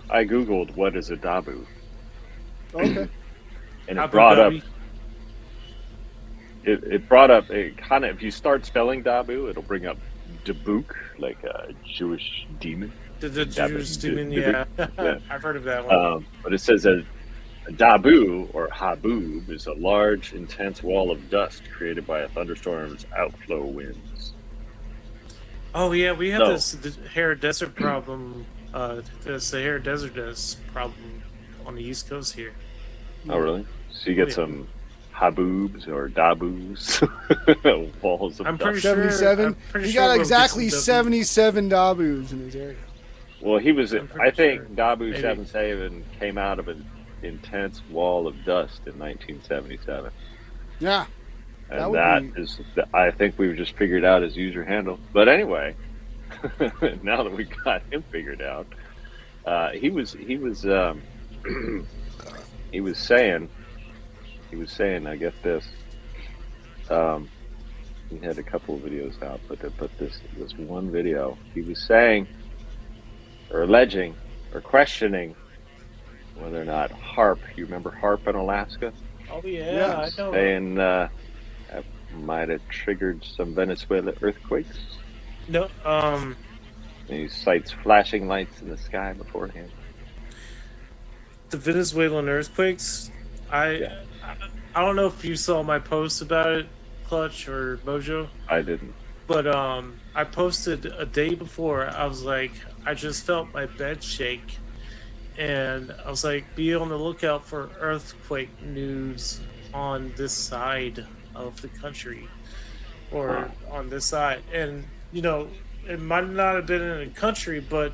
I googled what is a Dabu, Okay. and it Abu brought up Dhabi. it brought up a kind of, if you start spelling Dabu, it'll bring up Dabuk, like a Jewish demon. The Dabu- Jewish demon, Dabu- yeah. yeah. I've heard of that one. But it says a Dabu, or Habub, is a large, intense wall of dust created by a thunderstorm's outflow winds. Oh yeah, we have No. this Sahara Desert problem. The Sahara Desert dust problem on the East Coast here. Oh, really? So you get Yeah. some Habubs or Dabus, walls of I'm dust. pretty sure. 77. I'm pretty He sure got we'll get exactly some 77 Dabus in his area. Well, he was. I'm pretty I think sure. Dabu Maybe. 77 came out of an intense wall of dust in 1977, Yeah. That and would that be- is. I think we've just figured out his user handle. But anyway, now that we got him figured out, he was he was saying. I get this. He had a couple of videos out, but this one video, he was saying, or alleging, or questioning whether or not HARP. You remember HARP in Alaska? Oh yeah, Yes. I know. Saying that might have triggered some Venezuela earthquakes. No, And he cites flashing lights in the sky beforehand. the Venezuelan earthquakes. I don't know if you saw my post about it, Clutch or MoJoE, I didn't. but I posted a day before. I was like, I just felt my bed shake, and I was like, be on the lookout for earthquake news on this side of the country, or on this side. And you know, it might not have been in the country, but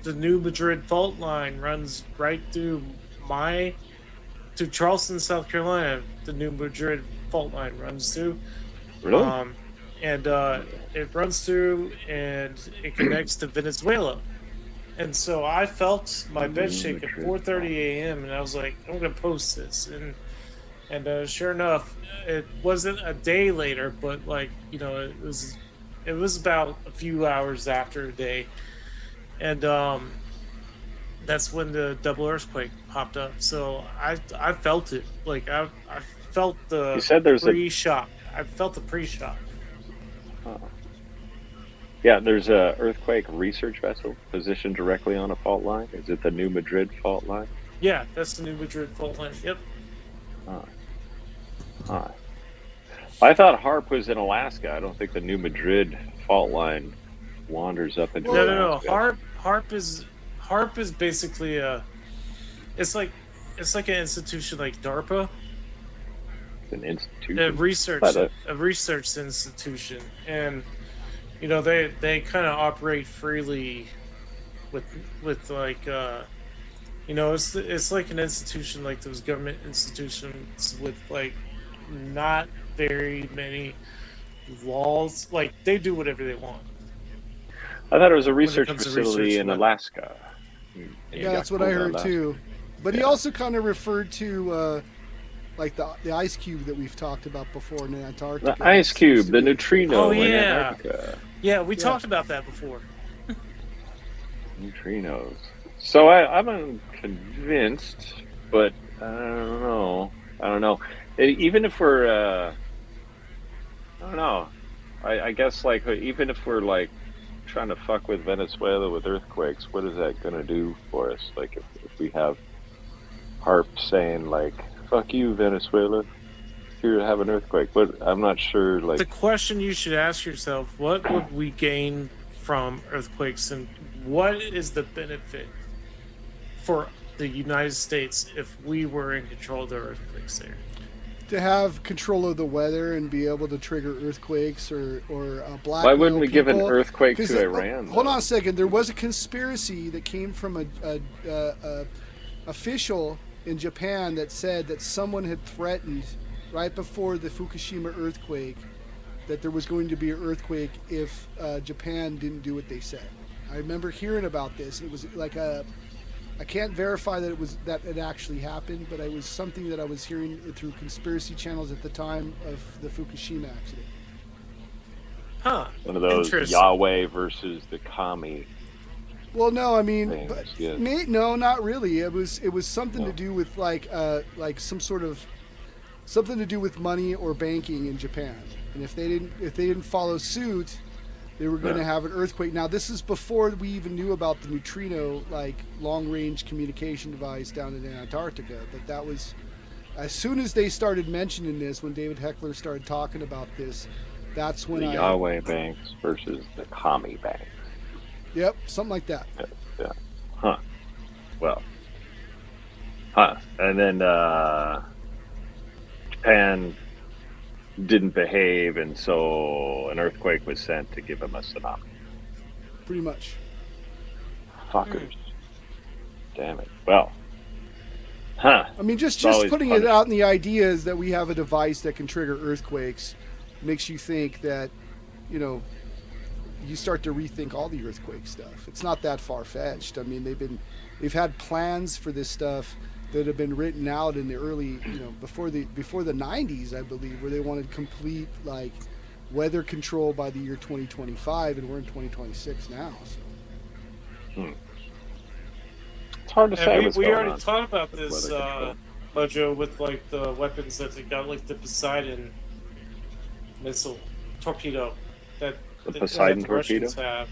the New Madrid fault line runs right through to Charleston, South Carolina. The New Madrid fault line runs through. Really? And it runs through and it connects to Venezuela. And so I felt my bed shake at 4:30 a.m. and I was like, I'm gonna post this. And sure enough, it wasn't a day later, but like, you know, it was about a few hours after a day. And that's when the double earthquake popped up. So I felt it. Like I felt the You said there's pre-shock. I felt the pre-shock. Yeah, there's a earthquake research vessel positioned directly on a fault line. Is it the New Madrid fault line? Yeah, that's the New Madrid fault line. Yep. I thought HARP was in Alaska. I don't think the New Madrid fault line wanders up into No. Alaska. HARP is basically it's like an institution like DARPA, An institution. a research institution, and you know they kind of operate freely with like you know it's like an institution like those government institutions with like not very many laws. Like they do whatever they want. I thought it was a research comes to facility research, in what? Alaska. Yeah, that's what I heard too. But he also kind of referred to like the ice cube that we've talked about before in Antarctica. The ice cube, the neutrino Oh, in yeah. Antarctica. Yeah, we talked about that before. Neutrinos. So I'm convinced, but I don't know. Even if we're, I don't know. I guess like even if we're like trying to fuck with Venezuela with earthquakes, what is that going to do for us? Like if we have HARP saying like, fuck you, Venezuela, here to have an earthquake. But I'm not sure, like... The question you should ask yourself, what would we gain from earthquakes, and what is the benefit for the United States if we were in control of the earthquakes there? to have control of the weather and be able to trigger earthquakes or blackmail Why wouldn't we give an people. earthquake 'Cause to Iran? Hold on a second. There was a conspiracy that came from a official in Japan that said that someone had threatened right before the Fukushima earthquake that there was going to be an earthquake if Japan didn't do what they said. I remember hearing about this. It was like I can't verify that it actually happened, but it was something that I was hearing through conspiracy channels at the time of the Fukushima accident. Huh. One of those Yahweh versus the kami. Well, no, I mean, things, but, yes. no, not really. It was something to do with like some sort of something to do with money or banking in Japan, and if they didn't follow suit, they were going to have an earthquake. Now, this is before we even knew about the neutrino, like, long-range communication device down in Antarctica. But that was, as soon as they started mentioning this, when David Heckler started talking about this, that's when the Yahweh banks versus the commie banks. Yep, something like that. Yeah. Huh. Well. Huh. And then Japan didn't behave, and so an earthquake was sent to give them a tsunami. Pretty much. Fuckers. Damn it. Well. Huh. I mean, just putting it out in the idea is that we have a device that can trigger earthquakes makes you think that, you know, you start to rethink all the earthquake stuff. It's not that far-fetched. I mean, they've had plans for this stuff that have been written out in the early, you know, before the 90s, I believe, where they wanted complete, like, weather control by the year 2025, and we're in 2026 now. So. It's hard to say. We already talked about this, MoJoE, with like the weapons that they got, like the Poseidon missile torpedo that the Poseidon the torpedo Russians have.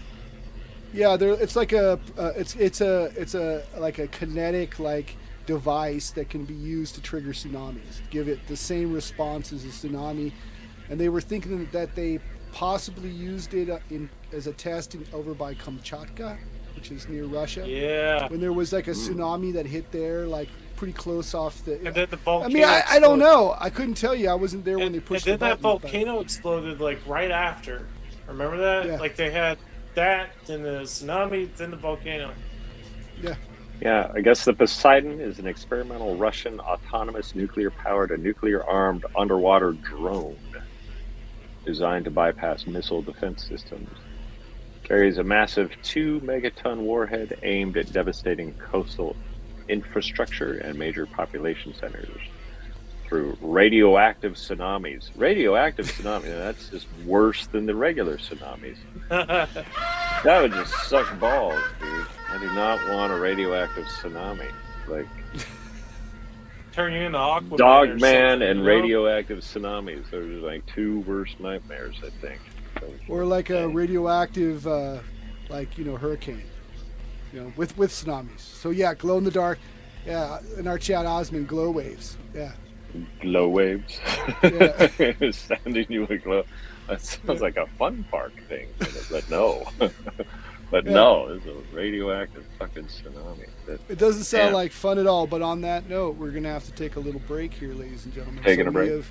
Yeah, it's like it's a like a kinetic like device that can be used to trigger tsunamis, give it the same response as a tsunami, and they were thinking that they possibly used it as a test over by Kamchatka, which is near Russia. Yeah. When there was like a tsunami that hit there, like pretty close off the. And then the volcano. I mean, I don't know. I couldn't tell you. I wasn't there when they pushed. And then the that volcano exploded like right after. Remember that? Yeah. Like they had that, then the tsunami, then the volcano. Yeah. Yeah, I guess the Poseidon is an experimental Russian autonomous nuclear-powered and nuclear-armed underwater drone designed to bypass missile defense systems. Carries a massive 2-megaton warhead aimed at devastating coastal infrastructure and major population centers through radioactive tsunamis. Radioactive tsunami, that's just worse than the regular tsunamis. That would just suck balls, dude. I do not want a radioactive tsunami. Like turn you into Aquaman. Dogman and radioactive tsunamis. Those are like two worst nightmares, I think. Or like a radioactive, like, you know, hurricane, you know, with tsunamis. So yeah, glow in the dark. Yeah, in our chat, Osmond, glow waves. Yeah. Glow waves. Yeah. Sending you a glow. That sounds like a fun park thing, but no. But no, it's a radioactive fucking tsunami. It doesn't sound like fun at all, but on that note, we're going to have to take a little break here, ladies and gentlemen. Taking a break?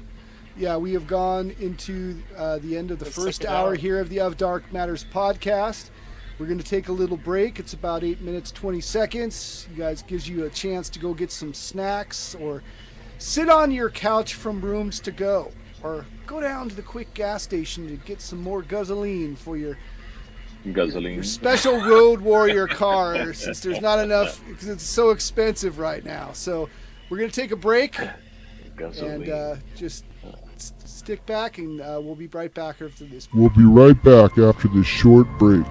We have gone into the end of the first hour here of the Of Dark Matters podcast. We're going to take a little break. It's about 8 minutes, 20 seconds. You guys, gives you a chance to go get some snacks or sit on your couch from rooms to go, or go down to the quick gas station to get some more gasoline for your special road warrior car, since there's not enough, because it's so expensive right now. So we're going to take a break and just stick back, and we'll be right back after this. We'll be right back after this short break.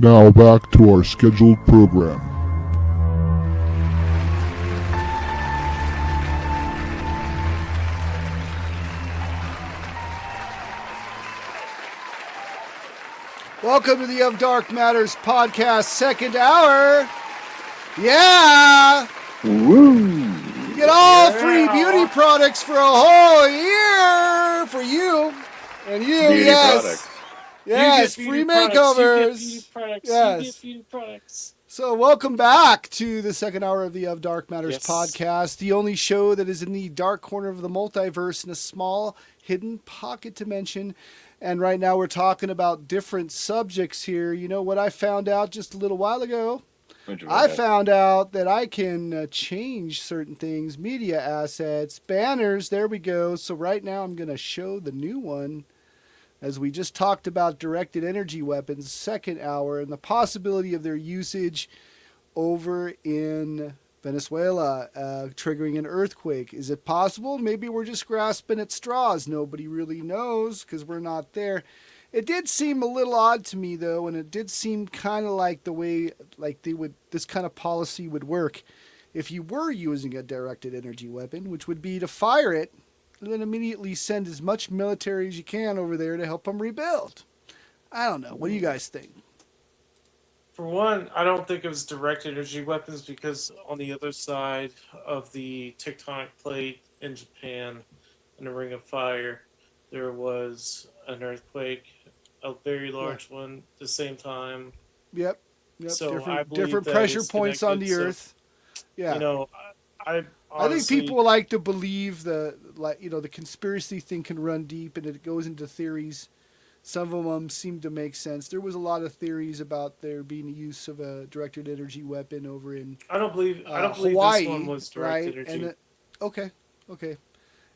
Now back to our scheduled program. Welcome to the Of Dark Matters podcast, second hour. Yeah! Woo! You get all free beauty products for a whole year for you. And you, Beauty yes. products. Yes, You get free beauty products, makeovers. You get beauty products. Yes. You get beauty products. So welcome back to the second hour of the Of Dark Matters Yes. podcast, the only show that is in the dark corner of the multiverse in a small, hidden pocket dimension. And right now we're talking about different subjects here. You know what I found out just a little while ago? I found out that I can change certain things, media assets, banners, there we go. So right now I'm going to show the new one. As we just talked about directed energy weapons, second hour, and the possibility of their usage over in Venezuela, triggering an earthquake. Is it possible? Maybe we're just grasping at straws. Nobody really knows because we're not there. It did seem a little odd to me, though, and it did seem kind of like the way this kind of policy would work if you were using a directed energy weapon, which would be to fire it and then immediately send as much military as you can over there to help them rebuild. I don't know. What do you guys think? For one, I don't think it was direct energy weapons because on the other side of the tectonic plate in Japan, in the Ring of Fire, there was an earthquake, a very large one, at the same time. Yep. So I believe different that pressure it's points on the connected, so, Earth. Yeah. You know, I I think honestly, people like to believe the conspiracy thing can run deep and it goes into theories. Some of them seem to make sense. There was a lot of theories about there being a use of a directed energy weapon over in I don't believe Hawaii, this one was direct right? energy. And okay,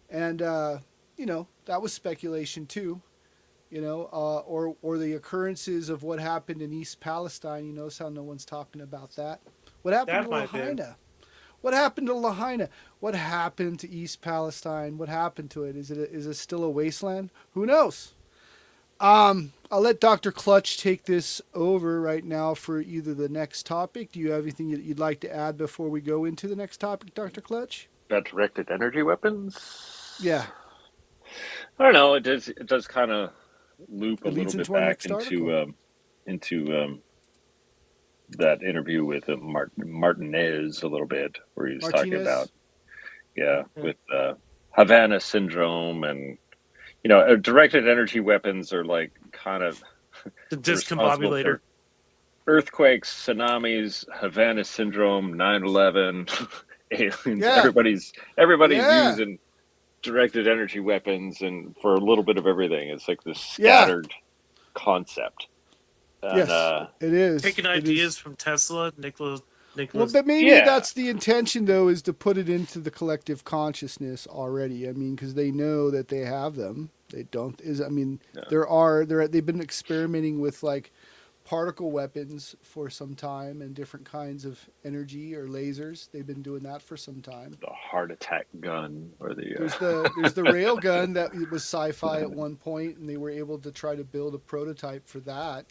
and that was speculation too. Or the occurrences of what happened in East Palestine. You notice how no one's talking about that. What happened to Lahaina? What happened to Lahaina? What happened to East Palestine? What happened to it? Is it still a wasteland? Who knows? I'll let Dr. Clutch take this over right now for either the next topic. Do you have anything you'd like to add before we go into the next topic, Dr. Clutch? About directed energy weapons? Yeah. I don't know. It does kind of loop a little bit into our back next article. into that interview with Martinez a little bit, where he's talking about with Havana syndrome, and directed energy weapons are like kind of The discombobulator. Earthquakes, tsunamis, Havana syndrome, 9/11, aliens. Yeah. Everybody's using directed energy weapons, and for a little bit of everything. It's like this scattered concept. And, yes, it is. Taking ideas from Tesla, Nicholas. Well, but maybe that's the intention, though, is to put it into the collective consciousness already. I mean, because they know that they have them. They don't. They've been experimenting with like particle weapons for some time and different kinds of energy or lasers. They've been doing that for some time. The heart attack gun, or there's the rail gun that was sci-fi at one point, and they were able to try to build a prototype for that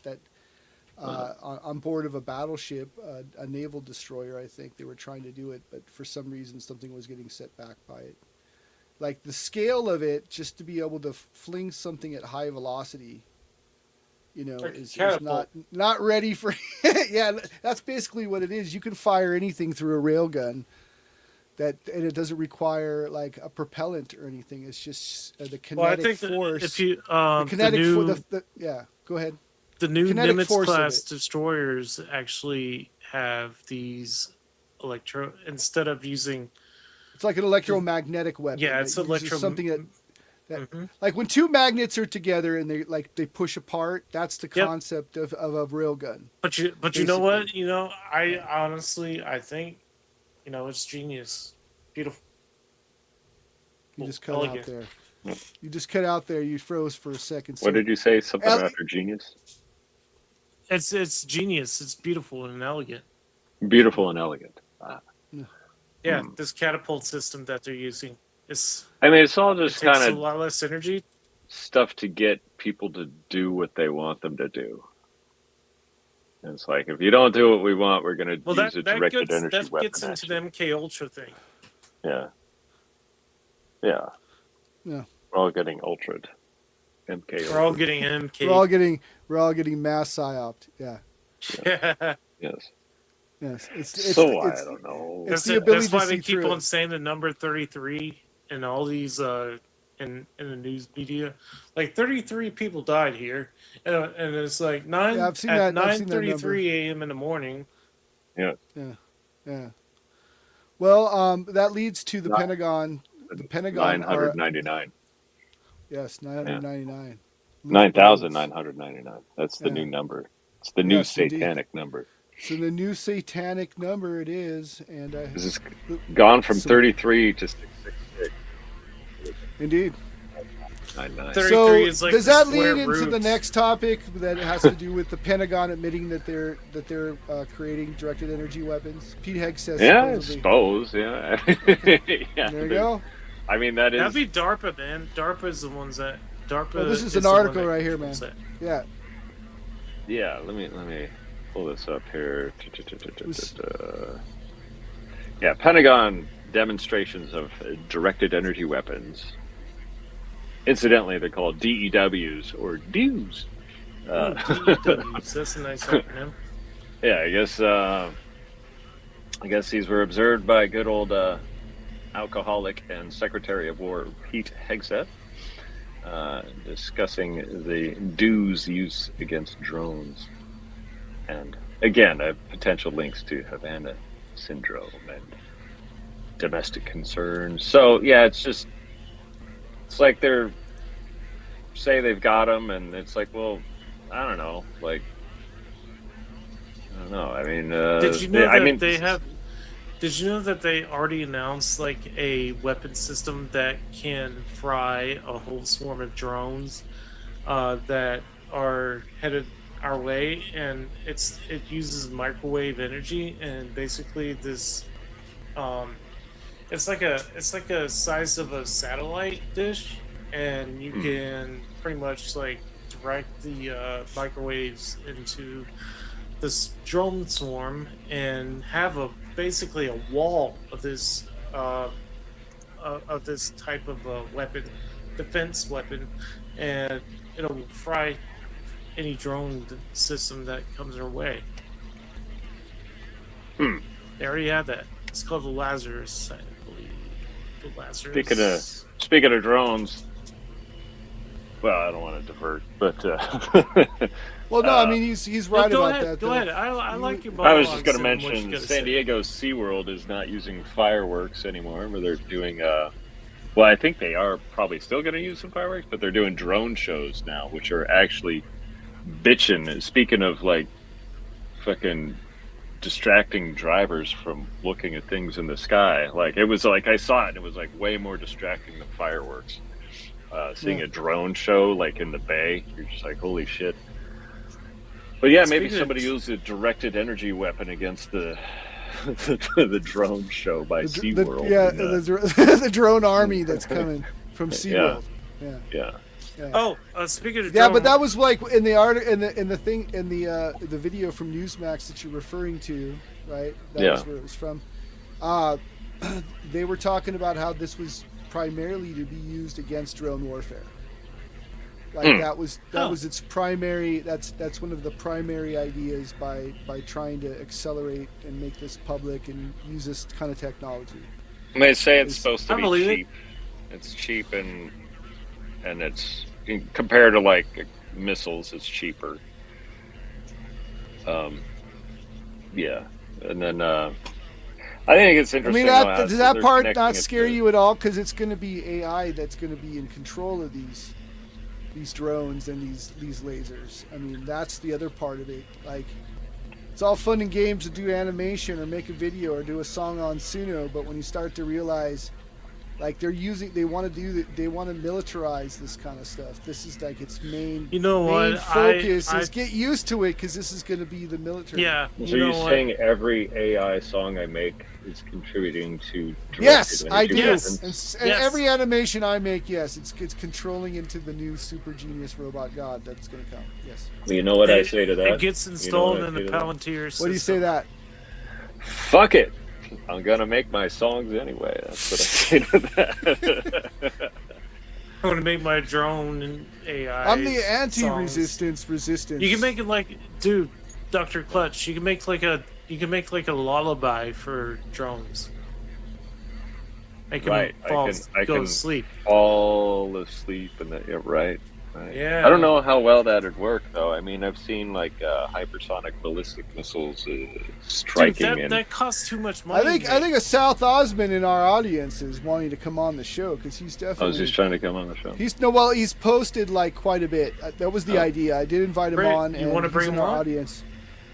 on board of a battleship, a naval destroyer. I think they were trying to do it, but for some reason something was getting set back by it. Like the scale of it, just to be able to fling something at high velocity, is not ready for. Yeah, that's basically what it is. You can fire anything through a rail gun, and it doesn't require like a propellant or anything. It's just the kinetic force. If you go ahead. The new Nimitz-class destroyers actually have these instead of using. It's like an electromagnetic weapon. Yeah, it's something that like when two magnets are together and they push apart. That's the concept of a railgun. But you know what? I honestly think, it's genius, beautiful. You just cut out there. You just cut out there. You froze for a second. What did you say? Something about their genius? It's genius. It's beautiful and elegant. Beautiful and elegant. Yeah, this catapult system that they're using. It's all just kind of a lot less energy. Stuff to get people to do what they want them to do. And it's like, if you don't do what we want, we're going to Well, use a directed energy that weapon. gets into the MKUltra thing. Yeah. Yeah. Yeah. We're all getting ultraed. MK. We're all getting MK. We're all getting mass psyoped. Yeah. Yeah. Yes. Yes. I don't know. It's the ability that's why to see they keep through on it. saying the number 33 in all these in the news media. Like 33 people died here, and it's like I've seen that 9:33 a.m. in the morning. Yeah. Yeah. Well, that leads to the Pentagon. The Pentagon 999. Yes, 999. 9,999. That's the new number. It's the new satanic number. So the new satanic number it is, and this is gone from 33 to 666. Indeed. 99. So is like does that lead into root. the next topic that has to do with the Pentagon admitting that they're creating directed energy weapons? Pete Hegg says. Yeah, I suppose. Yeah. Okay. Yeah. There you go. I mean, that'd be DARPA, man. DARPA is the ones that DARPA. Well, this is an article right here, man. Yeah. Yeah. Let me pull this up here. Yeah, Pentagon demonstrations of directed energy weapons. Incidentally, they're called DEWs or DEWs. DEWs. That's a nice acronym. Yeah, I guess these were observed by good old alcoholic and Secretary of War Pete Hegseth, discussing the DEWs use against drones, and again, potential links to Havana syndrome and domestic concerns. So yeah, it's like they're say they've got them, and it's like, well, I don't know. Like, I don't know. I mean, did you know they have? Did you know that they already announced like a weapon system that can fry a whole swarm of drones that are headed our way, and it uses microwave energy, and basically this it's like a size of a satellite dish, and you can pretty much like direct the microwaves into this drone swarm and have basically a wall of this type of weapon, defense weapon, and it'll fry any drone system that comes our way. They already have that. It's called the Lazarus, I believe. The Lazarus. Speaking of drones, well, I don't want to divert, but well, no, I mean he's right about that. Go ahead. I like your. I was just going to mention San Diego SeaWorld is not using fireworks anymore, where they're doing. Well, I think they are probably still going to use some fireworks, but they're doing drone shows now, which are actually bitching. Speaking of like fucking distracting drivers from looking at things in the sky, like it was like I saw it, and it was like way more distracting than fireworks. Seeing a drone show like in the bay, you're just like, holy shit. But yeah, maybe somebody used a directed energy weapon against the drone show by SeaWorld. The drone army that's coming from SeaWorld. Yeah. Oh, speaking of drone, but that was like in the art in the video from Newsmax that you're referring to, right? That was where it was from. They were talking about how this was primarily to be used against drone warfare. Like that was its primary. That's one of the primary ideas by trying to accelerate and make this public and use this kind of technology. They say it's supposed to be cheap. It's cheap and it's compared to like missiles, it's cheaper. Yeah, and then I think it's interesting. I mean, does that part not scare you at all? Because it's going to be AI that's going to be in control of these drones and these lasers. I mean, that's the other part of it. Like, it's all fun and games to do animation or make a video or do a song on Suno, but when you start to realize Like they want to militarize this kind of stuff. This is like its main focus is get used to it because this is going to be the military. Yeah. So you're saying every AI song I make is contributing to yes, I do. Yes. And every animation I make, yes, it's controlling into the new super genius robot god that's going to come. Yes. Well, you know what I say to that? It gets installed in the Palantir system. What do you say to that? Fuck it. I'm gonna make my songs anyway. That's what I say to that. I'm gonna make my drone and AI. I'm the anti-resistance. You can make it like, dude, Dr. Clutch. You can make like a lullaby for drones. I can go to sleep. Fall asleep and right. Yeah. I don't know how well that'd work though. I mean, I've seen like hypersonic ballistic missiles striking. Dude, that costs too much money. I think a South Osman in our audience is wanting to come on the show because he's definitely. I was just trying to come on the show. He's posted like quite a bit. That was the idea. I did invite him on. You want to bring him our on? audience?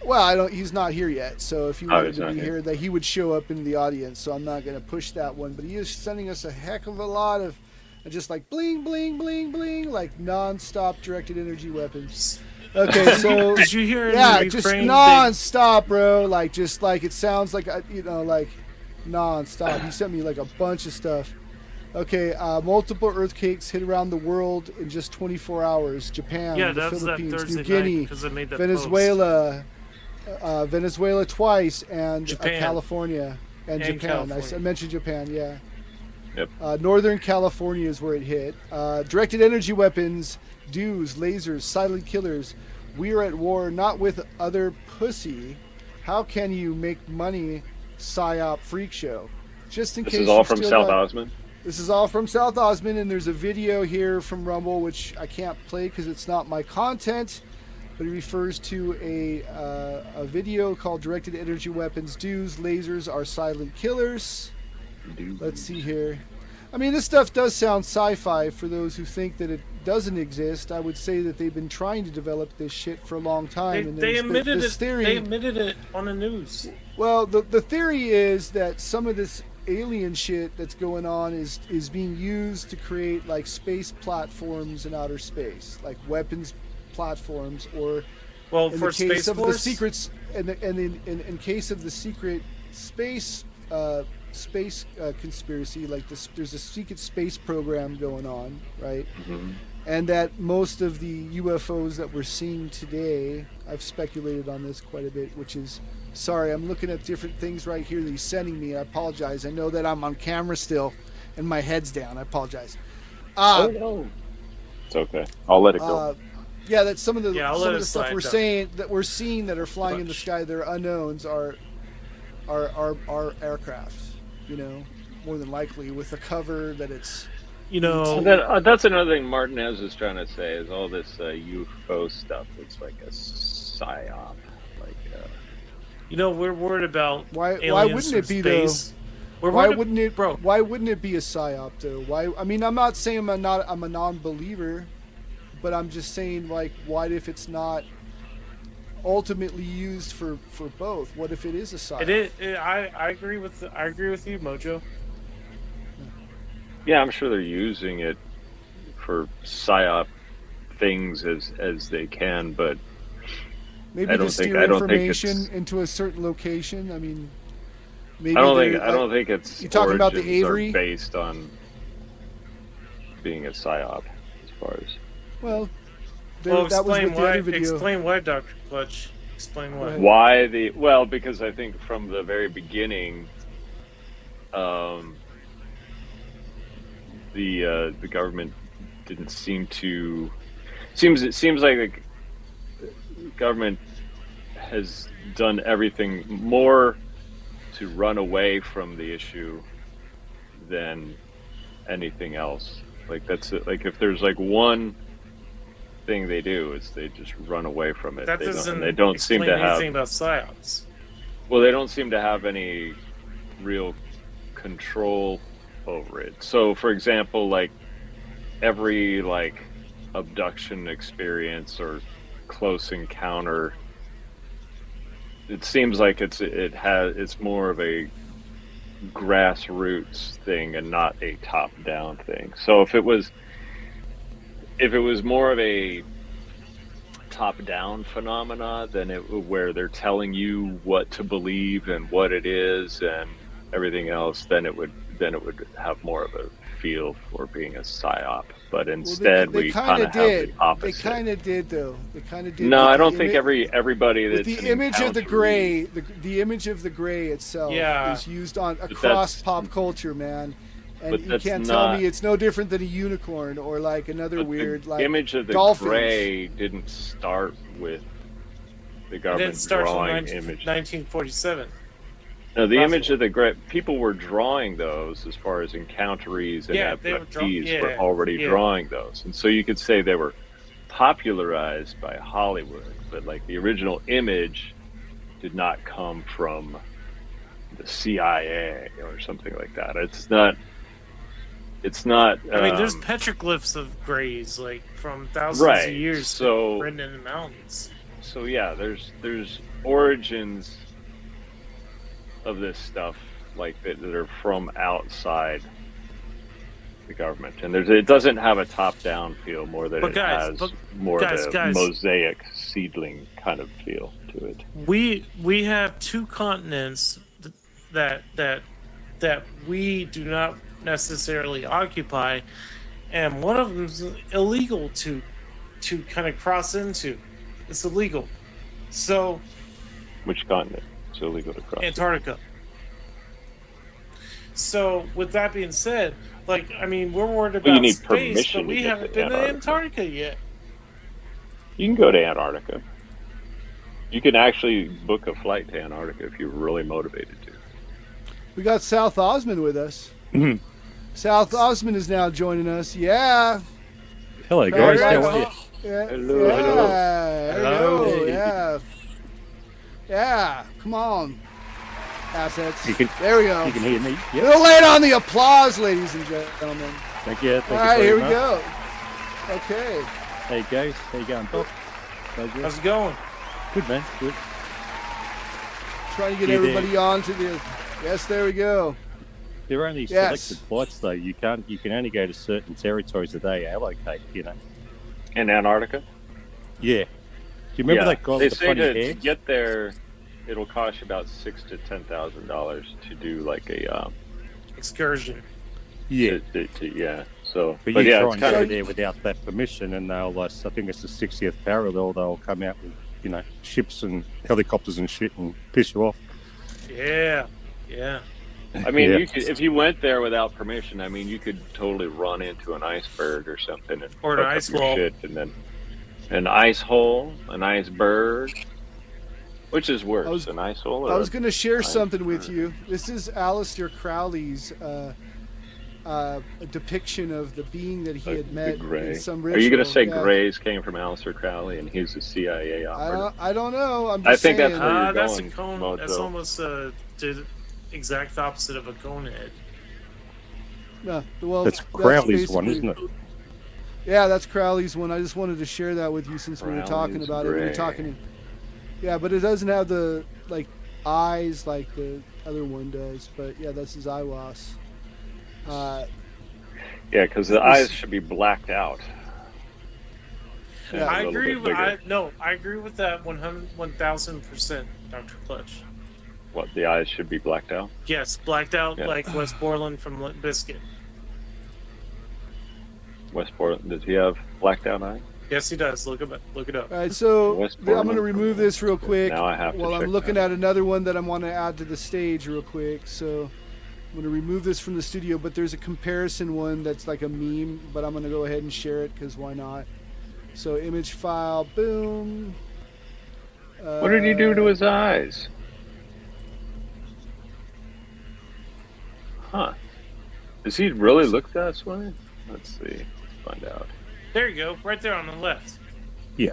Well, he's not here yet. So if he wanted to be here, that he would show up in the audience. So I'm not going to push that one. But he is sending us a heck of a lot of. And just like bling, bling, bling, bling, like non-stop directed energy weapons. Okay, so did you hear? Yeah, just non-stop, bro. Like just like it sounds like like non-stop. He sent me like a bunch of stuff. Okay, multiple earthquakes hit around the world in just 24 hours. Japan, the Philippines, New Guinea, Venezuela, Venezuela twice, and California and Japan. I mentioned Japan, yeah. Yep. Northern California is where it hit. Directed energy weapons, DEWs, lasers, silent killers. We are at war not with other pussy. How can you make money, psyop freak show? Just in case. This is all from South Osman? This is all from South Osman, and there's a video here from Rumble, which I can't play because it's not my content, but it refers to a video called Directed Energy Weapons, DEWs, lasers are silent killers. Let's see here. I mean, this stuff does sound sci-fi for those who think that it doesn't exist. I would say that they've been trying to develop this shit for a long time. They admitted it. They admitted it on the news. Well, the theory is that some of this alien shit that's going on is being used to create like space platforms in outer space, like weapons platforms, or in for the case Space of Force? the secrets, and in case of the secret space. Space conspiracy, like there's a secret space program going on, right? Mm-hmm. And that most of the UFOs that we're seeing today, I've speculated on this quite a bit, which is, sorry, I'm looking at different things right here that he's sending me. I apologize. I know that I'm on camera still and my head's down. I apologize. Oh no, it's okay. I'll let it go. Yeah, that some of the stuff we're seeing that are flying in the sky, they're unknowns, are aircraft. More than likely with the cover that it's. That's another thing Martinez is trying to say is all this UFO stuff. It's like a psyop. We're worried about why wouldn't it be space. Though? Why wouldn't it, bro? Why wouldn't it be a psyop though? Why? I mean, I'm not saying I'm a non-believer, but I'm just saying like, what if it's not ultimately used for both? What if it is a psyop? I agree with you, Mojo. Yeah, I'm sure they're using it for psyop things as they can, but maybe to steer information into a certain location. I mean, maybe I don't think it's. You talking about the Avery based on being a psyop, as far as. Well. Explain why, Dr. Clutch. Explain why. Why because I think from the very beginning, the government didn't seem to. It seems like the government has done everything more to run away from the issue than anything else. Like that's it. Like if there's like one thing they do is they just run away from it. They don't seem to have anything about psyops. Well, they don't seem to have any real control over it. So, for example, like every like abduction experience or close encounter, it seems like it's more of a grassroots thing and not a top-down thing. So if it was more of a top-down phenomena, then where they're telling you what to believe and what it is and everything else, then it would have more of a feel for being a psyop. But instead, they we kind of have the opposite. They kind of did, though. They kind of did. No, I don't think everybody that's the image of the gray, the image of the gray itself is used across pop culture, man. And you can't tell me it's no different than a unicorn or like another weird like image of the dolphins. gray didn't start with the government drawing image. 1947. No, the image of the gray, people were drawing those as far as encounters and abductees were already drawing those. And so you could say they were popularized by Hollywood, but like the original image did not come from the CIA or something like that. It's not. I mean, there's petroglyphs of grays, like from thousands of years written in the mountains. So yeah, there's origins of this stuff like that are from outside the government, and it doesn't have a top-down feel more than it has more of a mosaic seedling kind of feel to it. We have two continents that we do not necessarily occupy, and one of them is illegal to kind of cross into. It's illegal. So which continent is illegal to cross? Antarctica. So with that being said, like, I mean, we're worried about space, but we haven't been to Antarctica yet. You can go to Antarctica. You can actually book a flight to Antarctica if you're really motivated to. We got South Osman with us. South Osman is now joining us. Yeah. Hello, guys. How are you? Hello. Yeah. Come on. Assets. There we go. You can hear me. Yep. We'll lay it on the applause, ladies and gentlemen. Thank you. All right, here we go. Okay. Hey, guys. How you going, Doc? How's it going? Good, man. Good. Trying to get everybody on to the... Yes, there we go. There are only selected flights, though. You can only go to certain territories that they allocate, you know. In Antarctica? Yeah. Do you remember that guy with the funny hair? To get there, it'll cost you about $6,000 to $10,000 to do like a excursion. Yeah. So, but you try and go there without that permission, and they'll, I think it's the 60th parallel. They'll come out with, you know, ships and helicopters and shit and piss you off. Yeah. I mean, you could, if you went there without permission, I mean, you could totally run into an iceberg or something, or an ice wall, and then an ice hole, an iceberg. Which is worse, an ice hole? Or I was going to share something with you. This is Aleister Crowley's depiction of the being that he had met in some ritual. Are you going to say Greys came from Aleister Crowley and he's a CIA operative? I don't know. I'm just saying. That's where you're that's going. A cone. That's almost the exact opposite of a conehead. Well, that's Crowley's one, isn't it? Yeah, that's Crowley's one. I just wanted to share that with you since we were talking about it. We were talking. Yeah, but it doesn't have the eyes like the other one does. But yeah, that's his Aiwas. Yeah, because the eyes should be blacked out. Yeah, I agree with I agree with that 1,000%, Dr. Clutch. What, the eyes should be blacked out? Yes, blacked out like Wes Borland from Limp Bizkit. Wes Borland, does he have blacked out eyes? Yes, he does. Look it up. All right, so I'm going to remove this real quick. Now I have to I'm looking at another one that I want to add to the stage real quick. So I'm going to remove this from the studio, but there's a comparison one that's like a meme, but I'm going to go ahead and share it because why not? So image file, boom. What did he do to his eyes? Huh. Does he really look that way? Let's see. Let's find out. There you go. Right there on the left. Yeah.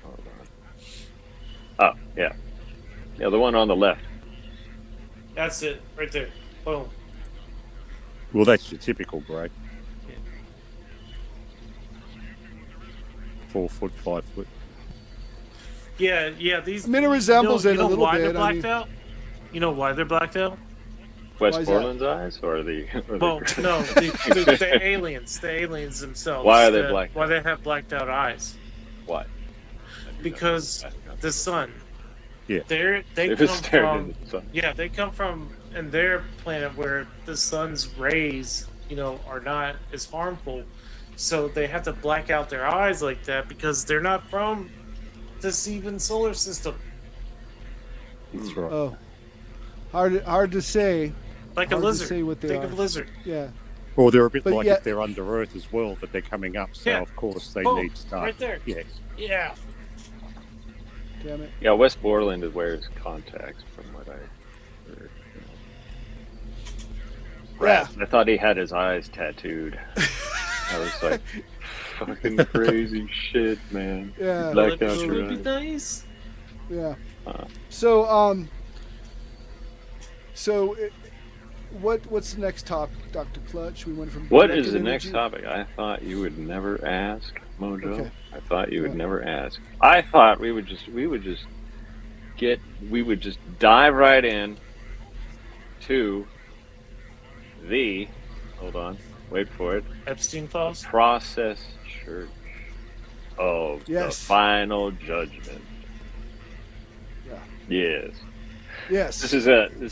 Hold on. Oh, yeah. Yeah, the one on the left. That's it. Right there. Boom. Well, that's your typical grey. Yeah. 4 foot, 5 foot. Yeah. These. I mean, it resembles it a little bit. Blacked out? You know why they're blacked out? Why West is Borland's eyes, or the? Or Well, the... no, the aliens themselves. Why are they blacked Why out? they have blacked out eyes? Why? Because the sun. Yeah. They was come staring from. into the sun. Yeah, they come from in their planet where the sun's rays, are not as harmful. So they have to black out their eyes like that because they're not from this even solar system. That's right. Oh, hard to say. Like a Hard to lizard. say what they Think are. of lizard. Yeah. Or they're a bit But like yeah- if they're under Earth as well, that they're coming up. So Yeah. of course they Boom, need to start. right there. Yeah. Yeah. Damn it. Yeah, West Borland wears contacts, from what I heard. Yeah. I thought he had his eyes tattooed. I was like, fucking crazy shit, man. Yeah. Blacked out That your would be eyes. nice. Yeah. Uh, So what's the next topic, Dr. Clutch? We went from What directed is the energy- next topic? I thought you would never ask, Mojo. Okay. I thought you would Yeah. never ask. I thought we would just dive right in to the, hold on, wait for it, Epstein files. process church of Yes. the final judgment. Yeah. Yes. Yes. This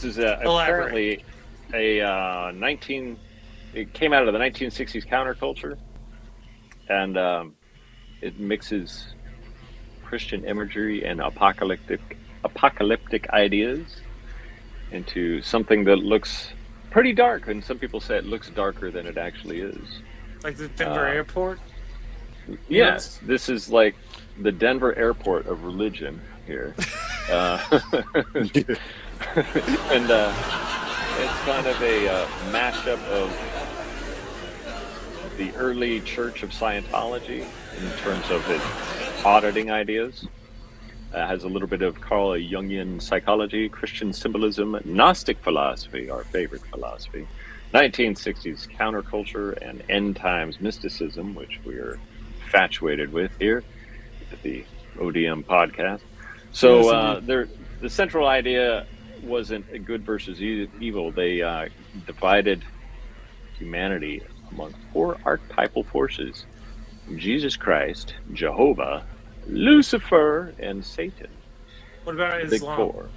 is apparently a it came out of the 1960s counterculture, and it mixes Christian imagery and apocalyptic ideas into something that looks pretty dark, and some people say it looks darker than it actually is. Like the Denver airport. Yes, this is like the Denver airport of religion here. And it's kind of a mashup of the early Church of Scientology in terms of its auditing ideas. Has a little bit of Carl Jungian psychology, Christian symbolism, Gnostic philosophy, our favorite philosophy, 1960s counterculture, and end times mysticism, which we're infatuated with here at the ODM podcast. So Yes, the central idea wasn't a good versus evil. They divided humanity among four archetypal forces: Jesus Christ, Jehovah, Lucifer, and Satan. What about The big Islam? four.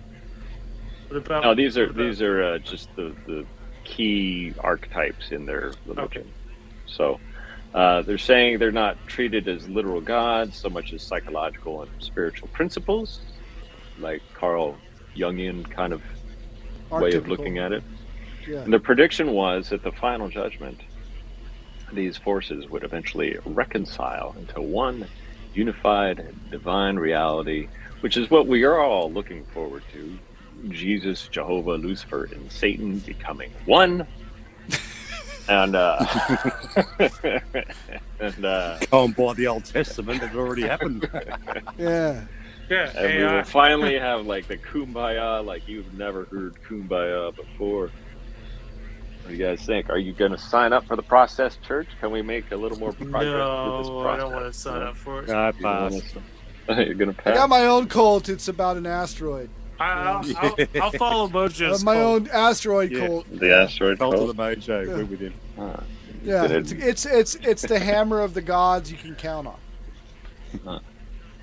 What about? No, these are just the key archetypes in their religion. Okay. So they're saying they're not treated as literal gods so much as psychological and spiritual principles, like Carl Jungian kind of way of Archetypical. looking at it. Yeah. And the prediction was at the final judgment, these forces would eventually reconcile into one unified divine reality, which is what we are all looking forward to. Jesus, Jehovah, Lucifer, and Satan becoming one. And Go and buy the Old Testament. It already happened. Yeah. Yeah. and we AI. will finally have like the kumbaya, like you've never heard kumbaya before. What do you guys think? Are you going to sign up for the process church? Can we make a little more progress with this No, process? I don't want to sign up for it. I pass. You're going to I pass? got my own cult. It's about an asteroid. I'll follow I MoJoE's have my cult. own asteroid Yeah. cult. The asteroid Cult of cult? the MoJoE. We're with him. Ah, Yeah, good. it's the hammer of the gods you can count on.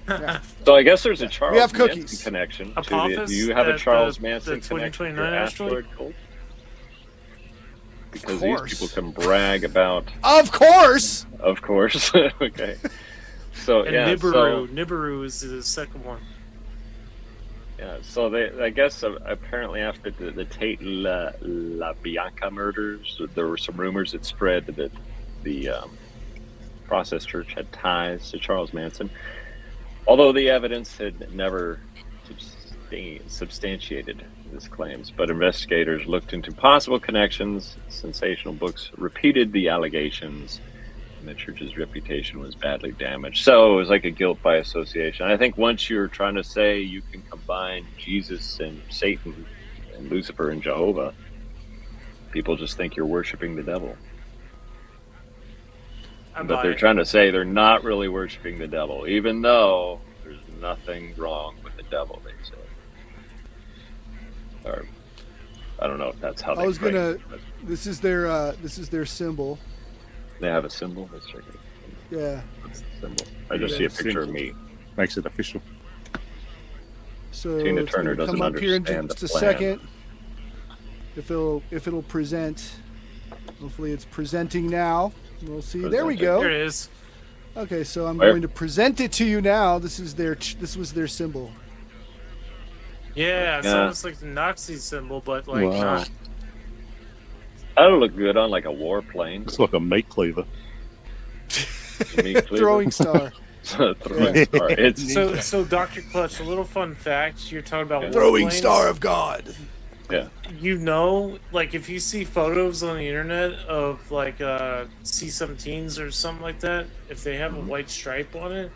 Yeah. So I guess there's a Charles We have Manson cookies. connection. To Apophis, do you have a the- Charles the Manson connection to 2029 your asteroid? asteroid cult? Because Of these course. people can brag about, Of course. of course. Okay. So And yeah, Nibiru. Nibiru is the second one. so they, I guess, apparently after the Tate La Bianca murders, there were some rumors that spread that the Process Church had ties to Charles Manson, although the evidence had never substantiated his claims. But investigators looked into possible connections. Sensational books repeated the allegations, and the church's reputation was badly damaged. So it was like a guilt by association. I think once you're trying to say you can combine Jesus and Satan and Lucifer and Jehovah, people just think you're worshiping the devil. But they're trying to say they're not really worshiping the devil, even though there's nothing wrong with the devil, they say. Or I don't know if that's how they. I was frame gonna. it, but This is their symbol. They have a symbol. Let's check it. Yeah. What's the symbol? I just see a picture of me. Makes it official. So Tina it's Turner gonna doesn't come up here in understand just the a plan. second. If it'll present. Hopefully it's presenting now. We'll see. There we go. There it is. Okay, so I'm Where? going to present it to you now. This was their symbol. Yeah, it's Yeah. almost like the Nazi symbol, but like Wow. not. That'll look good on like a warplane. It's like a meat cleaver. Meat cleaver. Throwing star. Throwing Yeah. star. It's So Dr. Clutch, a little fun fact. You're talking about Throwing warplanes. star of God. yeah. You know, like if you see photos on the internet of like C-17s or something like that, if they have a white stripe on it,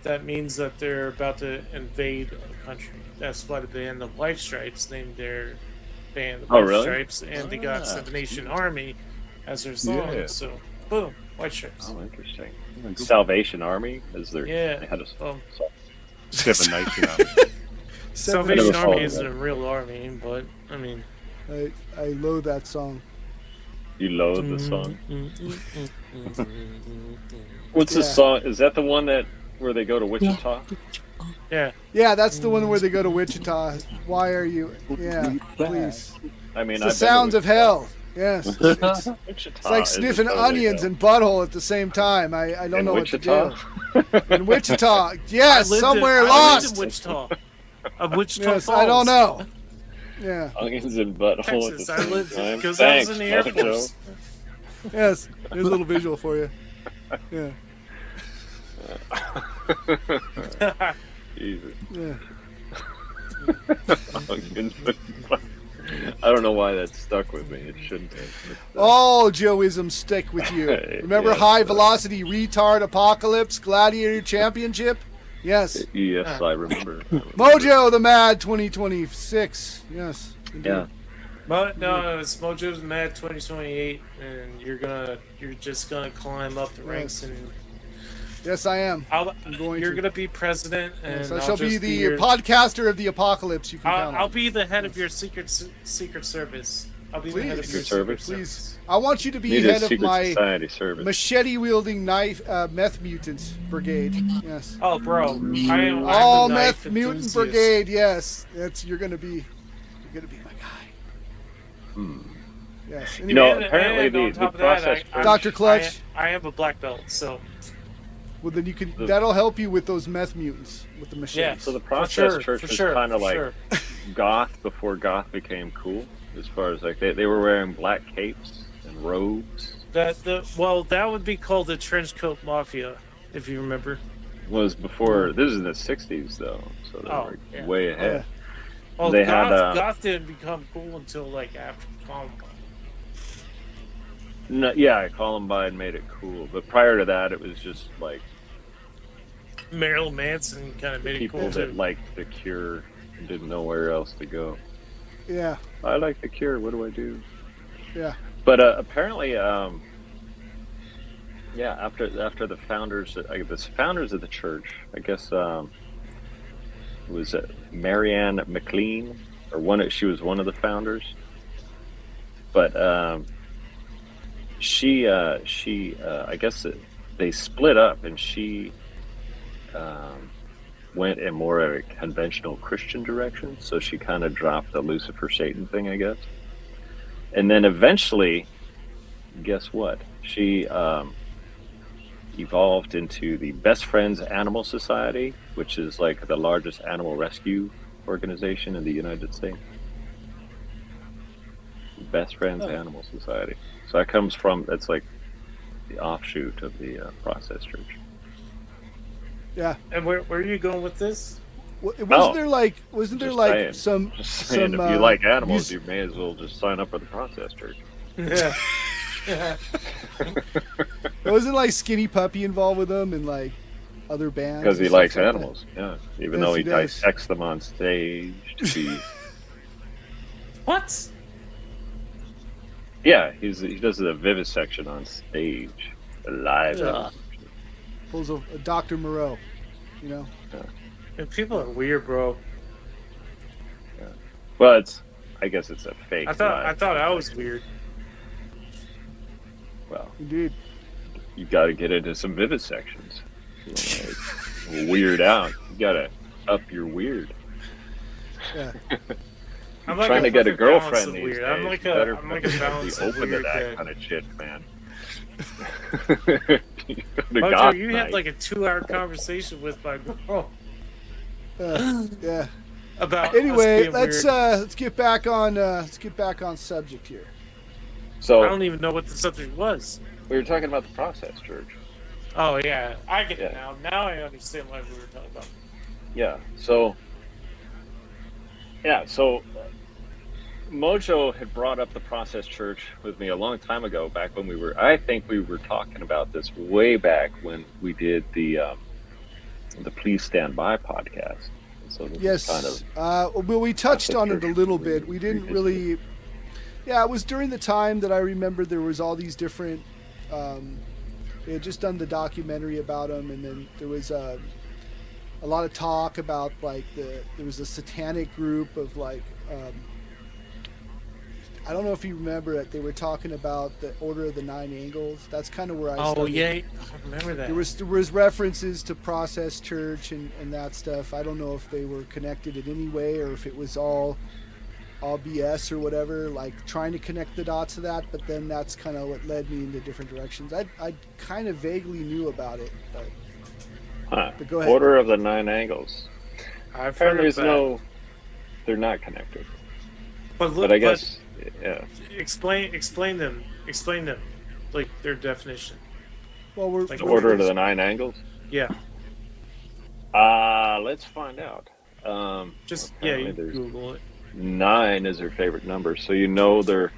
that means that they're about to invade a country. That's why the band the White Stripes named their band the Oh, White really? Stripes, and they got Seven Nation Army as their song. Yeah. So boom, White Stripes. Oh, interesting. Salvation Army is their. Yeah. They had a Well, Seven Nation Army. Salvation never Army followed isn't that. a real army, but I mean. I loathe that song. You loathe the song. Mm-hmm. What's the Yeah. song? Is that the one that where they go to Wichita? Yeah. Yeah, that's the one where they go to Wichita. Why are you? Yeah, please. I mean, It's the sounds of hell. Yes. It's Wichita like is sniffing totally onions hell. and butthole at the same time. I don't In know Wichita? what to do. In Wichita, yes, I lived somewhere in, lost. I lived in Wichita. Wichita Yes, Falls. I don't know. Yeah. Onions and butthole Texas. at I the lived same time. because I was in the Air Thanks, Force. Yes. There's a little visual for you. Yeah. Mojo. Jesus. Yeah. Onions and butthole. I don't know why that stuck with me. It shouldn't have. All Joeisms stick with you. Remember Yes. High Velocity Retard Apocalypse Gladiator Championship? Yes. Yes, I remember. MoJoE the Mad 2026. Yes. indeed. Yeah. No, it's MoJoE the Mad 2028, and you're just gonna climb up the ranks, and Yes, I am. you're gonna be president, and Yes, I I'll shall be just the your- podcaster of the apocalypse. You can count I'll on. be the head of your secret service. I'll be the head of Please. your Secret secret Service? service. I want you to be Need head a of secret my society service. machete-wielding knife meth mutant brigade. Yes. Oh, bro, I'm All a knife meth mutant enthusiast. brigade. Yes. You're gonna be my guy. Hmm. Yes. You know, And- apparently and on the top of that, process. Dr. Clutch. I have a black belt, so Well, then you can. That'll help you with those meth mutants with the machines. yeah. So the process church for was sure, kind of for like sure. goth before goth became cool. As far as like they were wearing black capes and robes. That would be called the trench coat mafia, if you remember. Was before this is in the '60s though, so they were yeah. way ahead. Well, They goth, had, goth didn't become cool until like after Columbine. No, yeah, Columbine made it cool, but prior to that, it was just like Marilyn Manson kind of made it people cool that too. liked the Cure and didn't know where else to go. Yeah. I like the Cure. What do I do? Yeah. But apparently, yeah, after the founders, the founders of the church, I guess, was Marianne McLean, or she was one of the founders. But she, I guess they split up, and she went in more of a conventional Christian direction. So she kind of dropped the Lucifer Satan thing, I guess. And then eventually, guess what? She evolved into the Best Friends Animal Society, which is like the largest animal rescue organization in the United States. Best Friends Animal Society. So that's like the offshoot of the Process Church. Yeah. And where are you going with this? Wasn't there like some Just saying, if you like animals, you may as well just sign up for the Process Church. Yeah. Wasn't like Skinny Puppy involved with them and like other bands? Because he and likes stuff like animals, yeah. Even Yes, though he he does. dissects them on stage to be... What? Yeah, he does the vivisection on stage, live. Ugh. that. Pulls a Dr. Moreau, you know. And people are weird, bro. Well, I guess it's a fake. I thought I was weird. Well, Indeed. you got to get into some vivisections. Weird out. You got to up your weird. Yeah. I'm like trying to get a perfect balance girlfriend of these weird. days. I'm like You a better balance be of open to weird. that kind of shit, man. MoJoE, you had like a 2-hour conversation with my girl Yeah. about. Anyway, us being weird. let's get back on subject here. So I don't even know what the subject was. we were talking about the process church. Oh yeah, I get it Yeah. now. Now I understand what we were talking about. Yeah. So MoJoE had brought up the process church with me a long time ago, back when I think we were talking about this way back when we did the Please Stand By podcast. So this Yes. is kind of, well, we touched on it a church little bit. We didn't really. Yeah, it was during the time that I remember there was all these different. They had just done the documentary about them, and then there was a lot of talk about like there was a satanic group of like. I don't know if you remember it. They were talking about the Order of the Nine Angles. That's kind of where I started. Oh yeah, I remember that. There was references to Process Church and that stuff. I don't know if they were connected in any way or if it was all BS or whatever, like trying to connect the dots to that, but then that's kind of what led me into different directions. I kind of vaguely knew about it, but go ahead. Order of the Nine Angles. I've heard Apparently, of that. they're not connected. But I guess, yeah. Explain them. Explain them, like their definition. Well, we're Like The Order of the Nine Angles. Yeah. Let's find out. Just apparently you there's Google it. 9 is their favorite number, so you know they're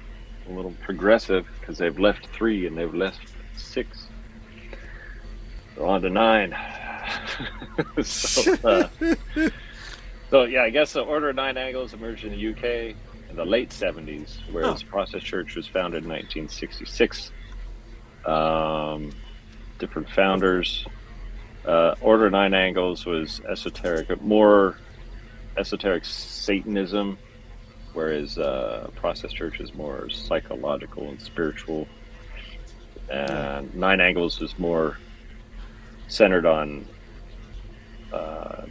a little progressive because they've left 3 and they've left 6. They're on to 9. So yeah, I guess the Order of Nine Angles emerged in the UK in the late 70s, whereas Process Church was founded in 1966. Different founders. Order of Nine Angles was more esoteric Satanism, whereas Process Church is more psychological and spiritual. And Nine Angles is more centered on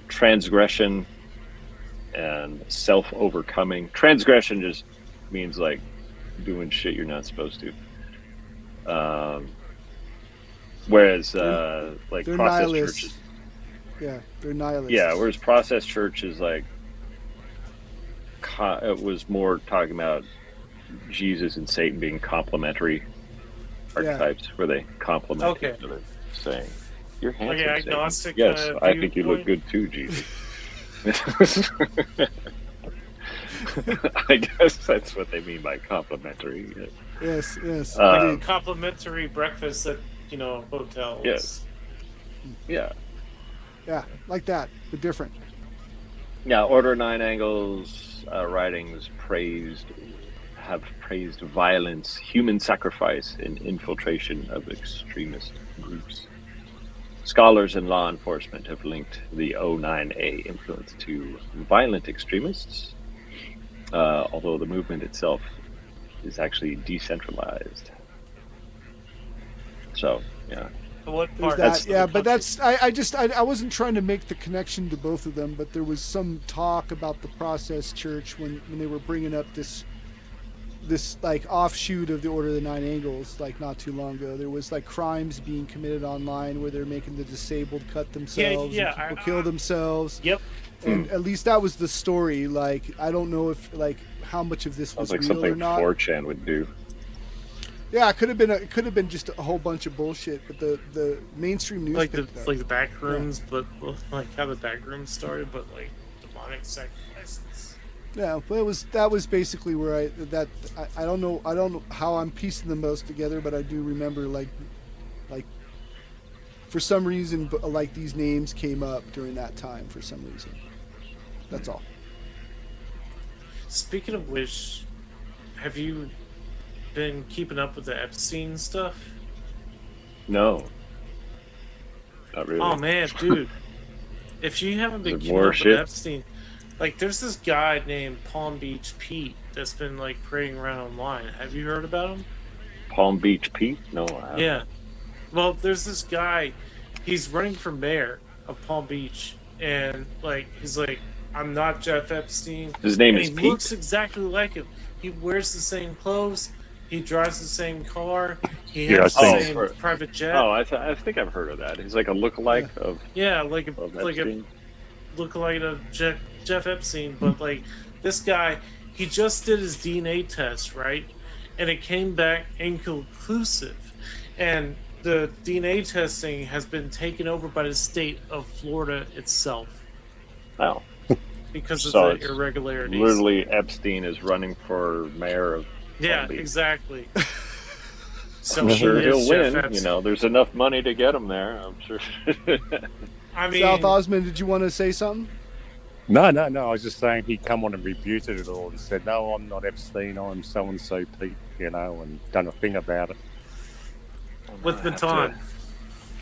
transgression and self-overcoming. Transgression just means like doing shit you're not supposed to. Whereas like they're Process nihilists. Church is, Yeah, they're nihilists. yeah, whereas Process Church is like it was more talking about Jesus and Satan being complementary archetypes, where they complement each other, saying, "You're handsome, Like Satan. agnostic, Yes, I think you look viewpoint? good too, Jesus." I guess that's what they mean by complementary. Yes. Um, Complimentary breakfast at hotels. Yes. Yeah. Yeah, like that, but different. Now, Order of Nine Angles writings have praised violence, human sacrifice, and infiltration of extremist groups. Scholars and law enforcement have linked the O9A influence to violent extremists, although the movement itself is actually decentralized. So, yeah. What There's part? that, yeah, but that's I wasn't trying to make the connection to both of them, but there was some talk about the Process Church when they were bringing up this like offshoot of the Order of the Nine Angles, like not too long ago. There was like crimes being committed online where they're making the disabled cut themselves, and people kill themselves. Yep. And at least that was the story. Like I don't know if like how much of this was Sounds like real or something not. 4chan would do. Yeah, it could have been just a whole bunch of bullshit, but the mainstream news like picked it up. the back rooms, but like how the back rooms started, but like demonic sacrifices. Yeah, well, that was basically where I don't know how I'm piecing them both together, but I do remember like for some reason like these names came up during that time for some reason. That's all. Speaking of which, have you been keeping up with the Epstein stuff? No. Not really. Oh man, dude. If you haven't been Is it keeping more up shit? with Epstein, like there's this guy named Palm Beach Pete that's been like parading around online. Have you heard about him? Palm Beach Pete? No, I haven't. Yeah. Well, there's this guy. He's running for mayor of Palm Beach, and like he's like, I'm not Jeff Epstein. His name and is he Pete? looks exactly like him. He wears the same clothes. He drives the same car. He has the same private jet. Oh, I think I've heard of that. He's like a lookalike of. Yeah, like a Epstein. lookalike of Jeff Epstein, but like this guy, he just did his DNA test, right? And it came back inconclusive. And the DNA testing has been taken over by the state of Florida itself. Oh. Because of So the irregularities. Literally, Epstein is running for mayor of. Yeah, Palm Beach. exactly. So I'm sure he'll win. Epstein. You know, there's enough money to get him there. I'm sure. I mean, South Osmond, did you want to say something? No. I was just saying he come on and refuted it all and said, "No, I'm not Epstein. I'm so and so Pete," you know, and done a thing about it. with baton.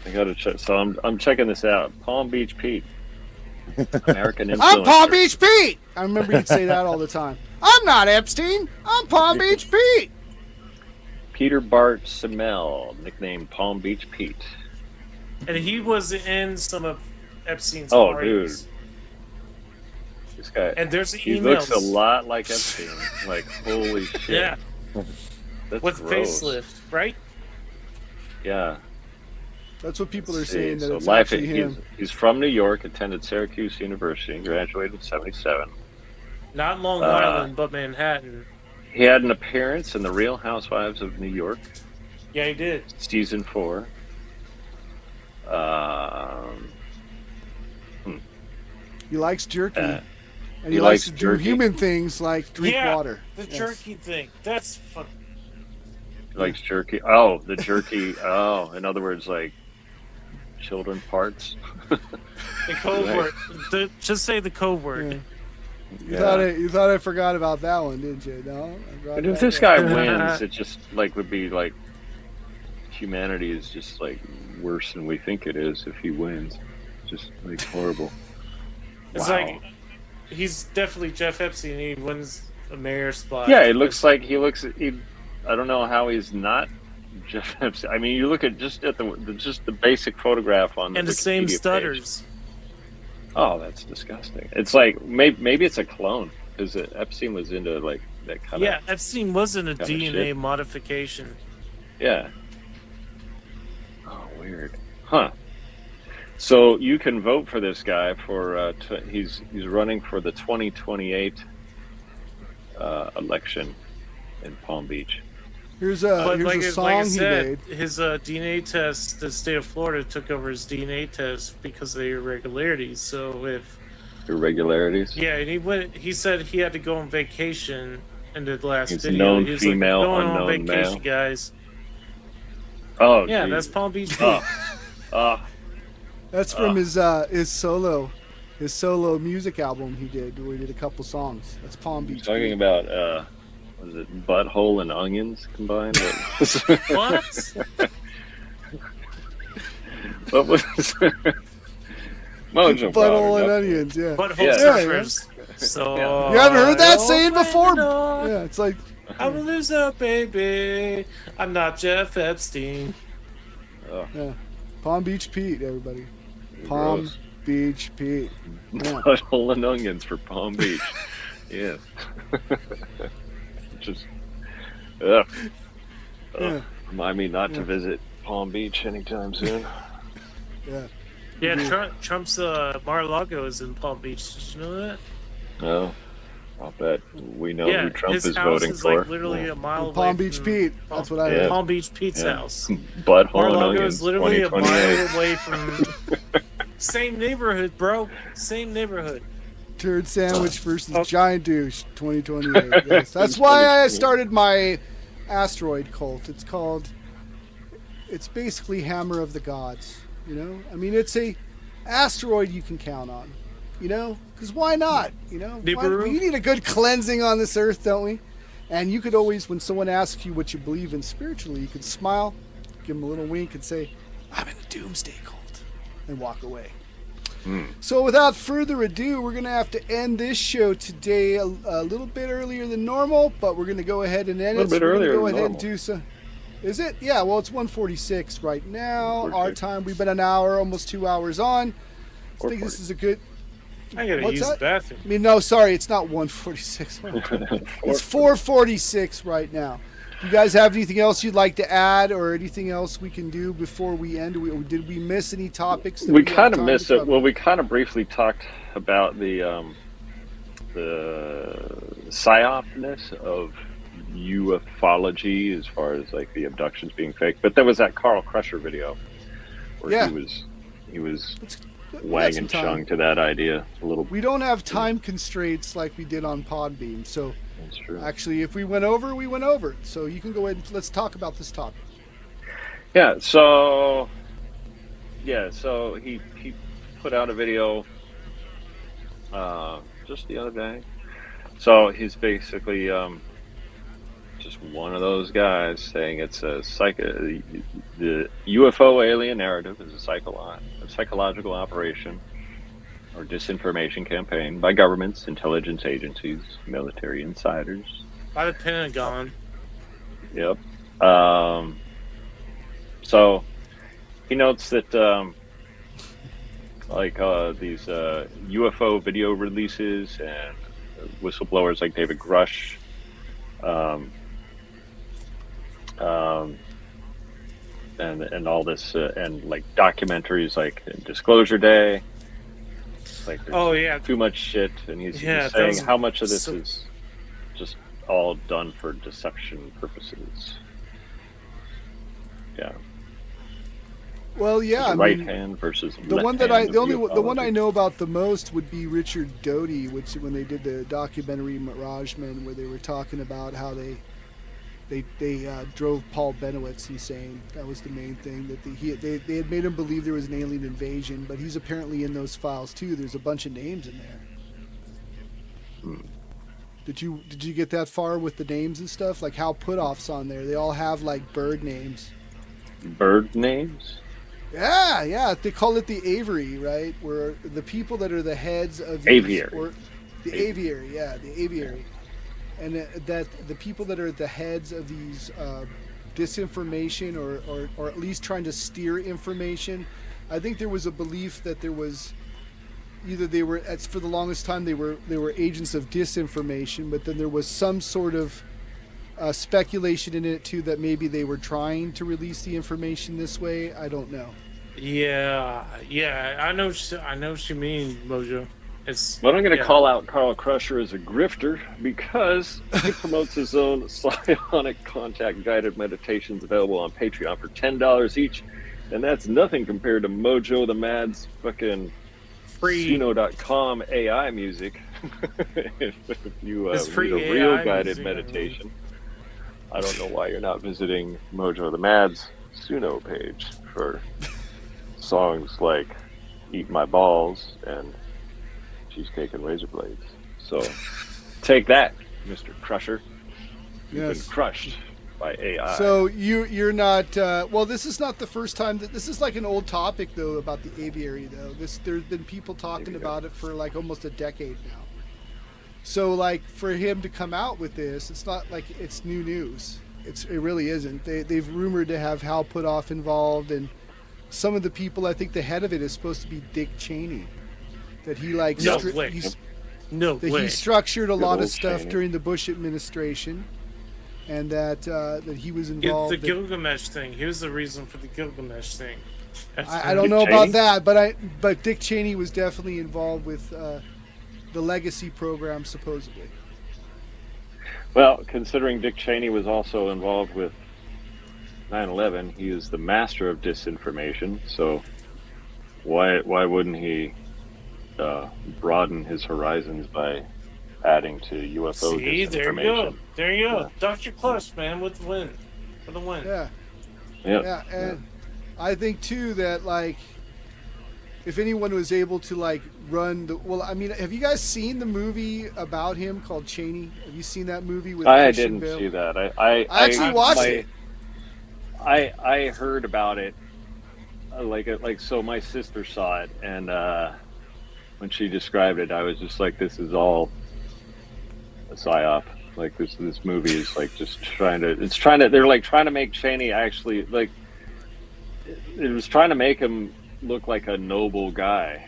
I gotta check. So I'm checking this out. Palm Beach Pete, American influencer. I'm Palm Beach Pete. I remember you'd say that all the time. I'm not Epstein. I'm Palm Beach Pete. Peter Bart Semel, nicknamed Palm Beach Pete. And he was in some of Epstein's Oh, parties. dude. This guy. And there's he emails. looks a lot like Epstein. Like, holy shit. Yeah. That's With gross. facelift, right? Yeah. That's what people are Let's saying, see. that So it's life, actually him. he's from New York, attended Syracuse University, graduated in 1977. Not Long Island, but Manhattan. He had an appearance in The Real Housewives of New York. Yeah, he did. Season 4. He likes jerky. and he he likes likes to do jerky. human things like drink yeah, water. the Yes. jerky thing. That's fuck. He likes jerky. Oh, the jerky. Oh, in other words, like children parts. The code Right. word. Just say the code word. Yeah. You thought I forgot about that one, didn't you? No. I brought And if that this up. guy wins, it just like would be like humanity is just like worse than we think it is if he wins. Just like horrible. It's Wow. like he's definitely Jeff Epstein. He wins a mayor spot. Yeah, it looks like he looks. I don't know how he's not Jeff Epstein. I mean, you look at the basic photograph on and the Wikipedia same page. stutters. Oh, that's disgusting. It's like maybe it's a clone because Epstein was into like that kind Yeah, of. Epstein wasn't a kinda DNA shit. modification. Yeah. Oh, weird. Huh. So you can vote for this guy for he's running for the 2028 election in Palm Beach. Here's But a like song I he said, made. his DNA test, the state of Florida took over his DNA test because of the irregularities. So if Irregularities. yeah, and he said he had to go on vacation in the last He's video. known He was female, like, going on unknown vacation, male. guys. Oh, Yeah, geez. that's Palm Beach Beach. Oh, That's from his solo music album he did, where he did a couple songs. That's Palm Beach. talking Beach. about was it butthole and onions combined? What? What was MoJoE Butthole and Blogger, onions, yeah. Butthole Yeah. surfers. So You haven't heard that oh, saying before? no. Yeah, it's like I'm a loser, baby. I'm not Jeff Epstein. yeah. Palm Beach Pete, everybody. Palm Gross. Beach Pete. Yeah. Butthole and onions for Palm Beach. Yeah. Just Yeah. remind me not to visit Palm Beach anytime soon. Yeah. Yeah, Trump's Mar-a-Lago is in Palm Beach. Did you know that? No, I'll bet we know yeah, who Trump his is house voting is for. like literally a mile away. Palm Beach from Pete. That's what I Yeah. heard. Palm Beach Pete's Yeah. house. Butthole and Mar-a-Lago onions. is literally a 2028. mile away from. Same neighborhood, bro. Same neighborhood. Turd Sandwich versus Giant Douche 2028. Yes. That's why I started my asteroid cult. It's basically Hammer of the Gods, you know? I mean, it's a asteroid you can count on, you know? Because why not, you know? We need a good cleansing on this earth, don't we? And you could always, when someone asks you what you believe in spiritually, you could smile, give them a little wink and say, I'm in a doomsday cult, and walk away. So without further ado, we're going to have to end this show today a little bit earlier than normal, but we're going to go ahead and end it. A little bit earlier go than ahead normal. and do some. Is it? Yeah, well, it's 1:46 right now. Our time, we've been an hour, almost 2 hours on. I think this is a good... I gotta What's use that? the bathroom. I mean, no, sorry, it's not 1:46. It's 4:46 right now. You guys have anything else you'd like to add, or anything else we can do before we end? Did we miss any topics? We kind of missed it. Well, we kind of briefly talked about the psyopness of ufology as far as like the abductions being fake. But there was that Carl Crusher video where he was wagging chung to that idea a little. We don't have time constraints like we did on Podbean, so that's true. Actually, if we went over, we went over. So you can go ahead and let's talk about this topic. Yeah. So he put out a video just the other day. So he's basically just one of those guys saying it's a the UFO alien narrative is a psychological operation or disinformation campaign by governments, intelligence agencies, military insiders. By the Pentagon. Yep. So he notes that these UFO video releases and whistleblowers like David Grush, and all this, and like documentaries like Disclosure Day. Like too much shit, and he's saying how much of this is just all done for deception purposes. Yeah. Well, yeah. Right hand versus the left one that hand the one I know about the most would be Richard Doty, which when they did the documentary Mirage Men, where they were talking about how they drove Paul Benowitz insane. That was the main thing, that they had made him believe there was an alien invasion, but he's apparently in those files too. There's a bunch of names in there. Did you get that far with the names and stuff? Like Hal Puthoff's on there. They all have like bird names. Bird names? Yeah. They call it the Aviary, right? Where the people that are the heads of these, Aviary. The Aviary, the Aviary. And that the people that are the heads of these disinformation or at least trying to steer information, I think there was a belief that there was either they were, for the longest time they were agents of disinformation, but then there was some sort of speculation in it too that maybe they were trying to release the information this way. I don't know. Yeah, I know what you mean, Mojo. But I'm going to call out Carl Crusher as a grifter because he promotes his own psionic contact guided meditations available on Patreon for $10 each, and that's nothing compared to MoJoE the Mad's fucking free Suno.com AI music. if you need a real guided meditation, I don't know why you're not visiting MoJoE the Mad's Suno page for songs like "Eat My Balls" and "Cheesecake and Razor Blades." So take that, Mr. Crusher. You've been crushed by AI. So you're not well, this is not the first time that this is like an old topic though about the aviary though. There's been people talking about it for like almost a decade now. So like for him to come out with this, it's not like it's new news. It really isn't. They've rumored to have Hal Puthoff involved, and some of the people, I think the head of it is supposed to be Dick Cheney. That he like he structured a lot of stuff during the Bush administration, and that he was involved. The Gilgamesh thing. Here's the reason for the Gilgamesh thing. I don't know about that, but Dick Cheney was definitely involved with the Legacy program, supposedly. Well, considering Dick Cheney was also involved with 9/11, he is the master of disinformation. So why wouldn't he broaden his horizons by adding to UFO disinformation? There you go. Dr. Clutch, man, with the win. For the win. Yeah, and I think too that like if anyone was able to like run the have you guys seen the movie about him called Cheney? Have you seen that movie with Christian Bale? See that. I actually watched it. I heard about it. So my sister saw it, and when she described it, I was just like, this is all a psyop. Like this movie is like just they're like trying to make Cheney actually like, it was trying to make him look like a noble guy.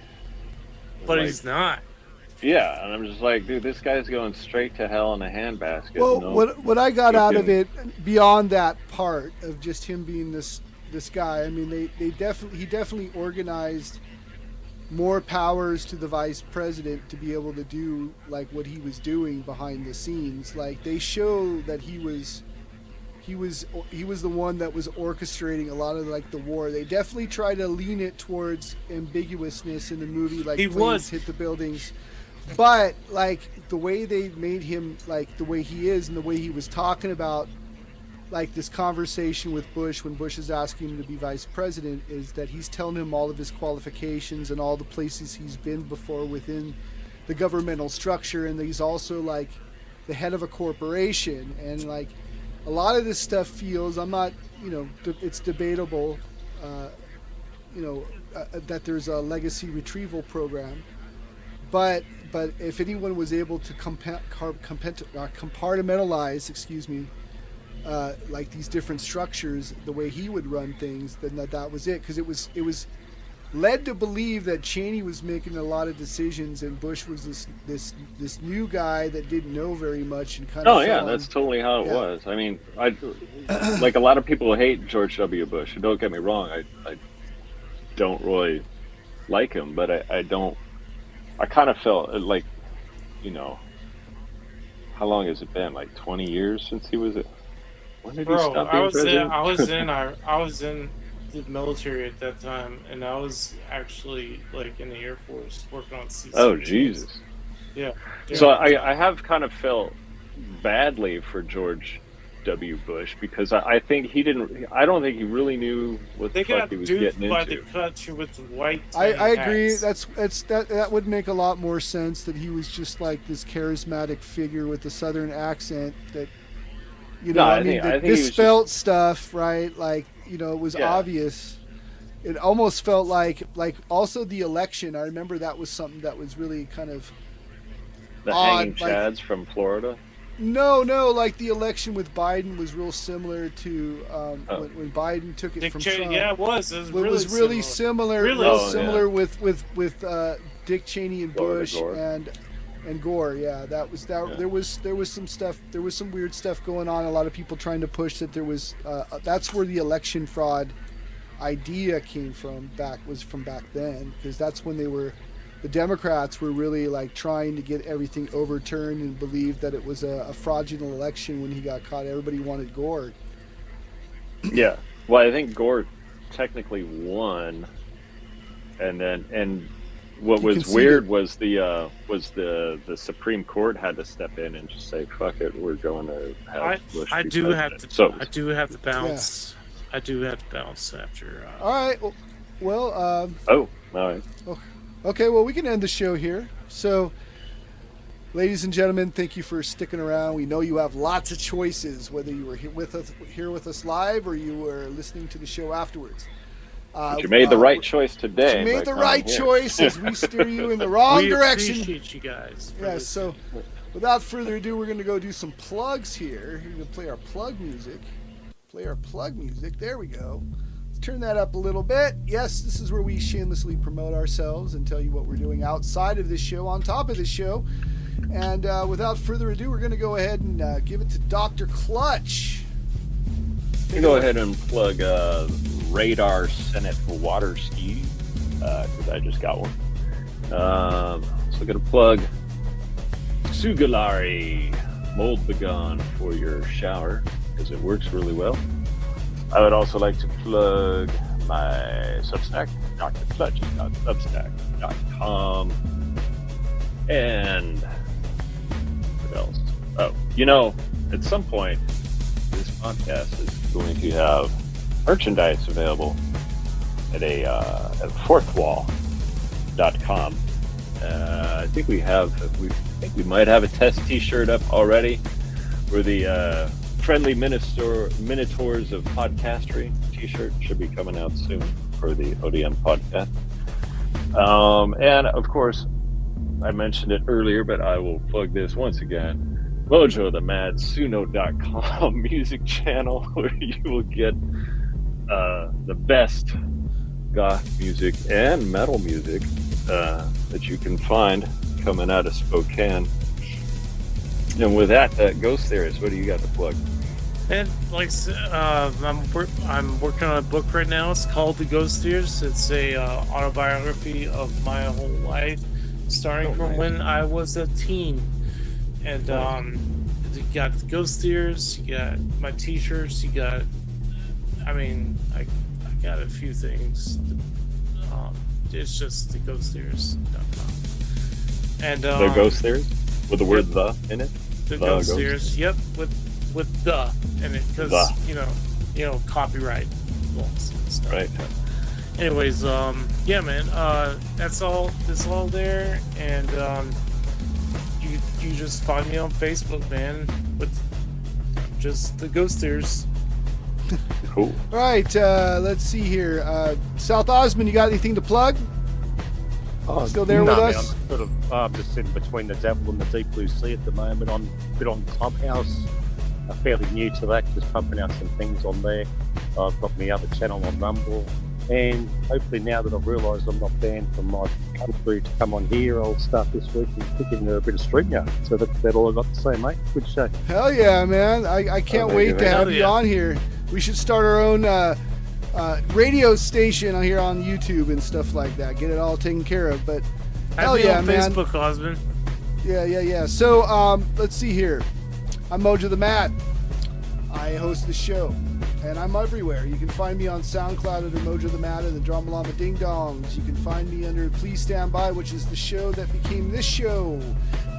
But like, he's not. Yeah, and I'm just like, dude, this guy's going straight to hell in a handbasket. Well, No what I got out of freaking- it beyond that part of just him being this guy, I mean, he definitely organized more powers to the vice president to be able to do like what he was doing behind the scenes. Like they show that he was the one that was orchestrating a lot of like the war. They definitely try to lean it towards ambiguousness in the movie, like planes hit the buildings. But like the way they made him, like the way he is and the way he was talking about like this conversation with Bush when Bush is asking him to be vice president, is that he's telling him all of his qualifications and all the places he's been before within the governmental structure, and he's also like the head of a corporation. And like a lot of this stuff feels, I'm not, you know, it's debatable, that there's a legacy retrieval program, but if anyone was able to compartmentalize, like these different structures, the way he would run things, then that was it. Because it was led to believe that Cheney was making a lot of decisions and Bush was this new guy that didn't know very much and kind of. Oh yeah, that's totally how it was. I mean, I like a lot of people hate George W. Bush. And don't get me wrong, I don't really like him, but I don't. I kind of felt like, you know, how long has it been? Like 20 years since he was. When did he stop being president? I was in the military at that time, and I was actually like in the Air Force working on CC. Oh Jesus! Yeah. So I have kind of felt badly for George W. Bush because I think he didn't. I don't think he really knew what the fuck he was getting by into. the country with the white. I agree. That would make a lot more sense that he was just like this charismatic figure with a southern accent that. You know, I think misspelt stuff, right? Like, you know, it was obvious. It almost felt like also the election. I remember that was something that was really kind of the odd. hanging chads from Florida. No, like the election with Biden was real similar to when Biden took it from Trump. Yeah, it was. It was really similar. With Dick Cheney and Bush and Gore. Yeah, that was that. Yeah. There was some stuff. There was some weird stuff going on. A lot of people trying to push that there was. That's where the election fraud idea came from. Back then, because that's when the Democrats were really like trying to get everything overturned and believed that it was a fraudulent election when he got caught. Everybody wanted Gore. Yeah, well, I think Gore technically won, and what was weird was the Supreme Court had to step in and just say, "Fuck it, we're going to have Bush I be do president." have to bounce. Yeah. I do have to bounce after. All right. Well. All right. Okay. Well, we can end the show here. So, ladies and gentlemen, thank you for sticking around. We know you have lots of choices, whether you were here with us live or you were listening to the show afterwards. But you made the right choice today. You made the right choice as we steer you in the wrong direction. We appreciate you guys. Yeah, so without further ado, we're going to go do some plugs here. We're going to play our plug music. There we go. Let's turn that up a little bit. Yes, this is where we shamelessly promote ourselves and tell you what we're doing outside of this show, on top of this show. And without further ado, we're going to go ahead and give it to Dr. Clutch. You go ahead and plug Radar Senate water ski, because I just got one. So I'm going to plug Sugalari Mold Begun for your shower, because it works really well. I would also like to plug my Substack, drclutch.substack.com. And what else? Oh, you know, at some point, this podcast is going to have merchandise available at fourthwall.com. I think we might have a test T-shirt up already. We're the Friendly Minotaurs of Podcastery T-shirt should be coming out soon for the ODM podcast. And of course, I mentioned it earlier, but I will plug this once again. MoJoE the Mad Suno.com music channel, where you will get the best goth music and metal music that you can find coming out of Spokane. And with that, Ghost Theorist, what do you got to plug? And like I'm working on a book right now. It's called The Ghost Theorist. It's a autobiography of my whole life, starting from when I was a teen. And you got the Ghost Theorist, you got my t-shirts, you got, I got a few things. It's just theghosttheorist.com. And The Ghost Theorist? With the word the in it? The Ghost Theorist, yep, with the in it, because you know copyright laws and stuff. Right. Anyways, yeah, man, that's all. It's all there, and you just find me on Facebook, man, with just the Ghost Theorist. Cool. All right, let's see here. South Osmond, you got anything to plug? Still there with us? I'm sort of just sitting between the devil and the deep blue sea at the moment. I'm a bit on Clubhouse. I'm fairly new to that, just pumping out some things on there. I've got my other channel on Rumble. And hopefully now that I've realised I'm not banned from my country to come on here, I'll start this week and kick in a bit of StreamYard. So that's all I've got to say, mate. Good show. Hell yeah, man. I can't wait to have you on here. We should start our own radio station on here on YouTube and stuff like that. Get it all taken care of. But hell yeah, man. Facebook, Osmond. Yeah. So let's see here. I'm MoJoE the Mad. I host the show, and I'm everywhere. You can find me on SoundCloud under MoJoE the Mad and the Drama Llama Ding Dongs. You can find me under Please Stand By, which is the show that became this show,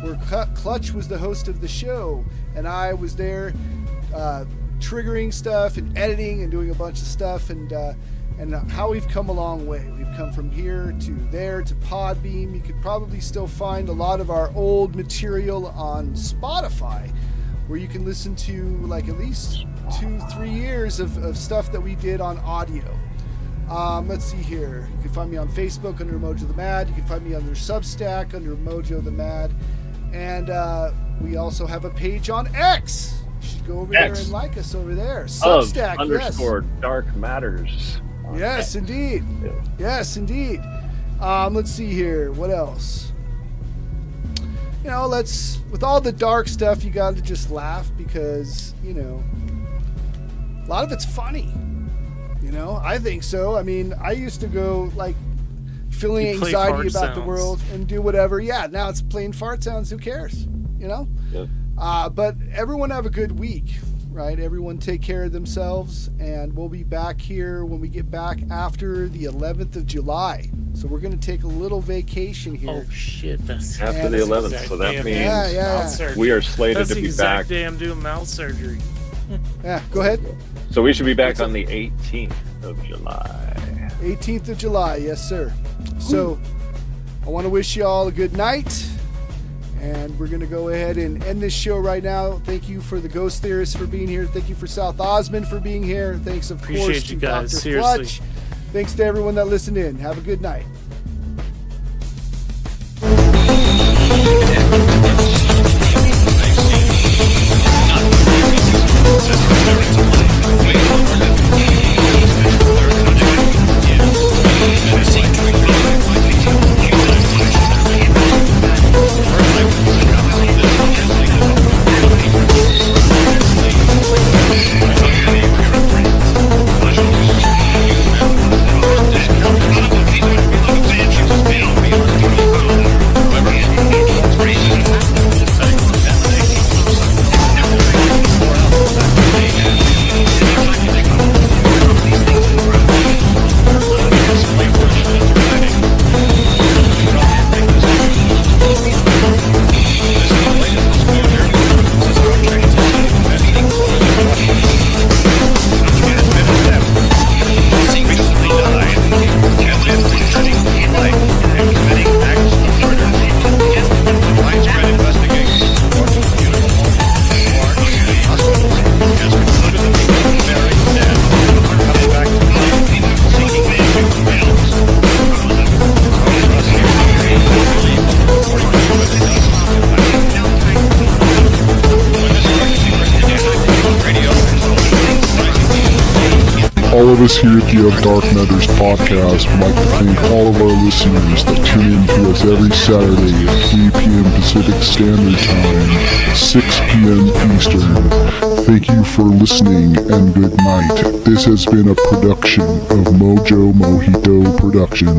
where Clutch was the host of the show, and I was there triggering stuff and editing and doing a bunch of stuff, and how we've come a long way. We've come from here to there to Podbeam. You could probably still find a lot of our old material on Spotify, where you can listen to like at least 2-3 years of stuff that we did on audio. Let's see here. You can find me on Facebook under MoJoE the Mad. You can find me under Substack under MoJoE the Mad. And we also have a page on X. You should go over there and like us over there. Substack, _ Dark Matters. Yes, indeed. Yes, indeed. Let's see here. What else? You know, with all the dark stuff, you got to just laugh because, you know, a lot of it's funny. You know, I think so. I mean, I used to go like feeling anxiety about the world and do whatever. Yeah, now it's playing fart sounds. Who cares? You know? Yeah. But everyone have a good week, right? Everyone take care of themselves, and we'll be back here when we get back after the 11th of July. So we're going to take a little vacation here. Oh shit! That's after the 11th, so that means we are slated to be back. That's the exact day I'm doing mouth surgery. Yeah, go ahead. So we should be back on the 18th of July. 18th of July, yes, sir. So I want to wish you all a good night. And we're going to go ahead and end this show right now. Thank you for the Ghost Theorist for being here. Thank you for South Osmond for being here. Thanks, of course, to guys, Dr. seriously. Clutch. Thanks to everyone that listened in. Have a good night. all of us here at the Dark Matters podcast would like to thank all of our listeners that tune in to us every Saturday at 3 p.m. Pacific Standard Time, 6 p.m. Eastern. Thank you for listening and good night. This has been a production of MoJoE Production.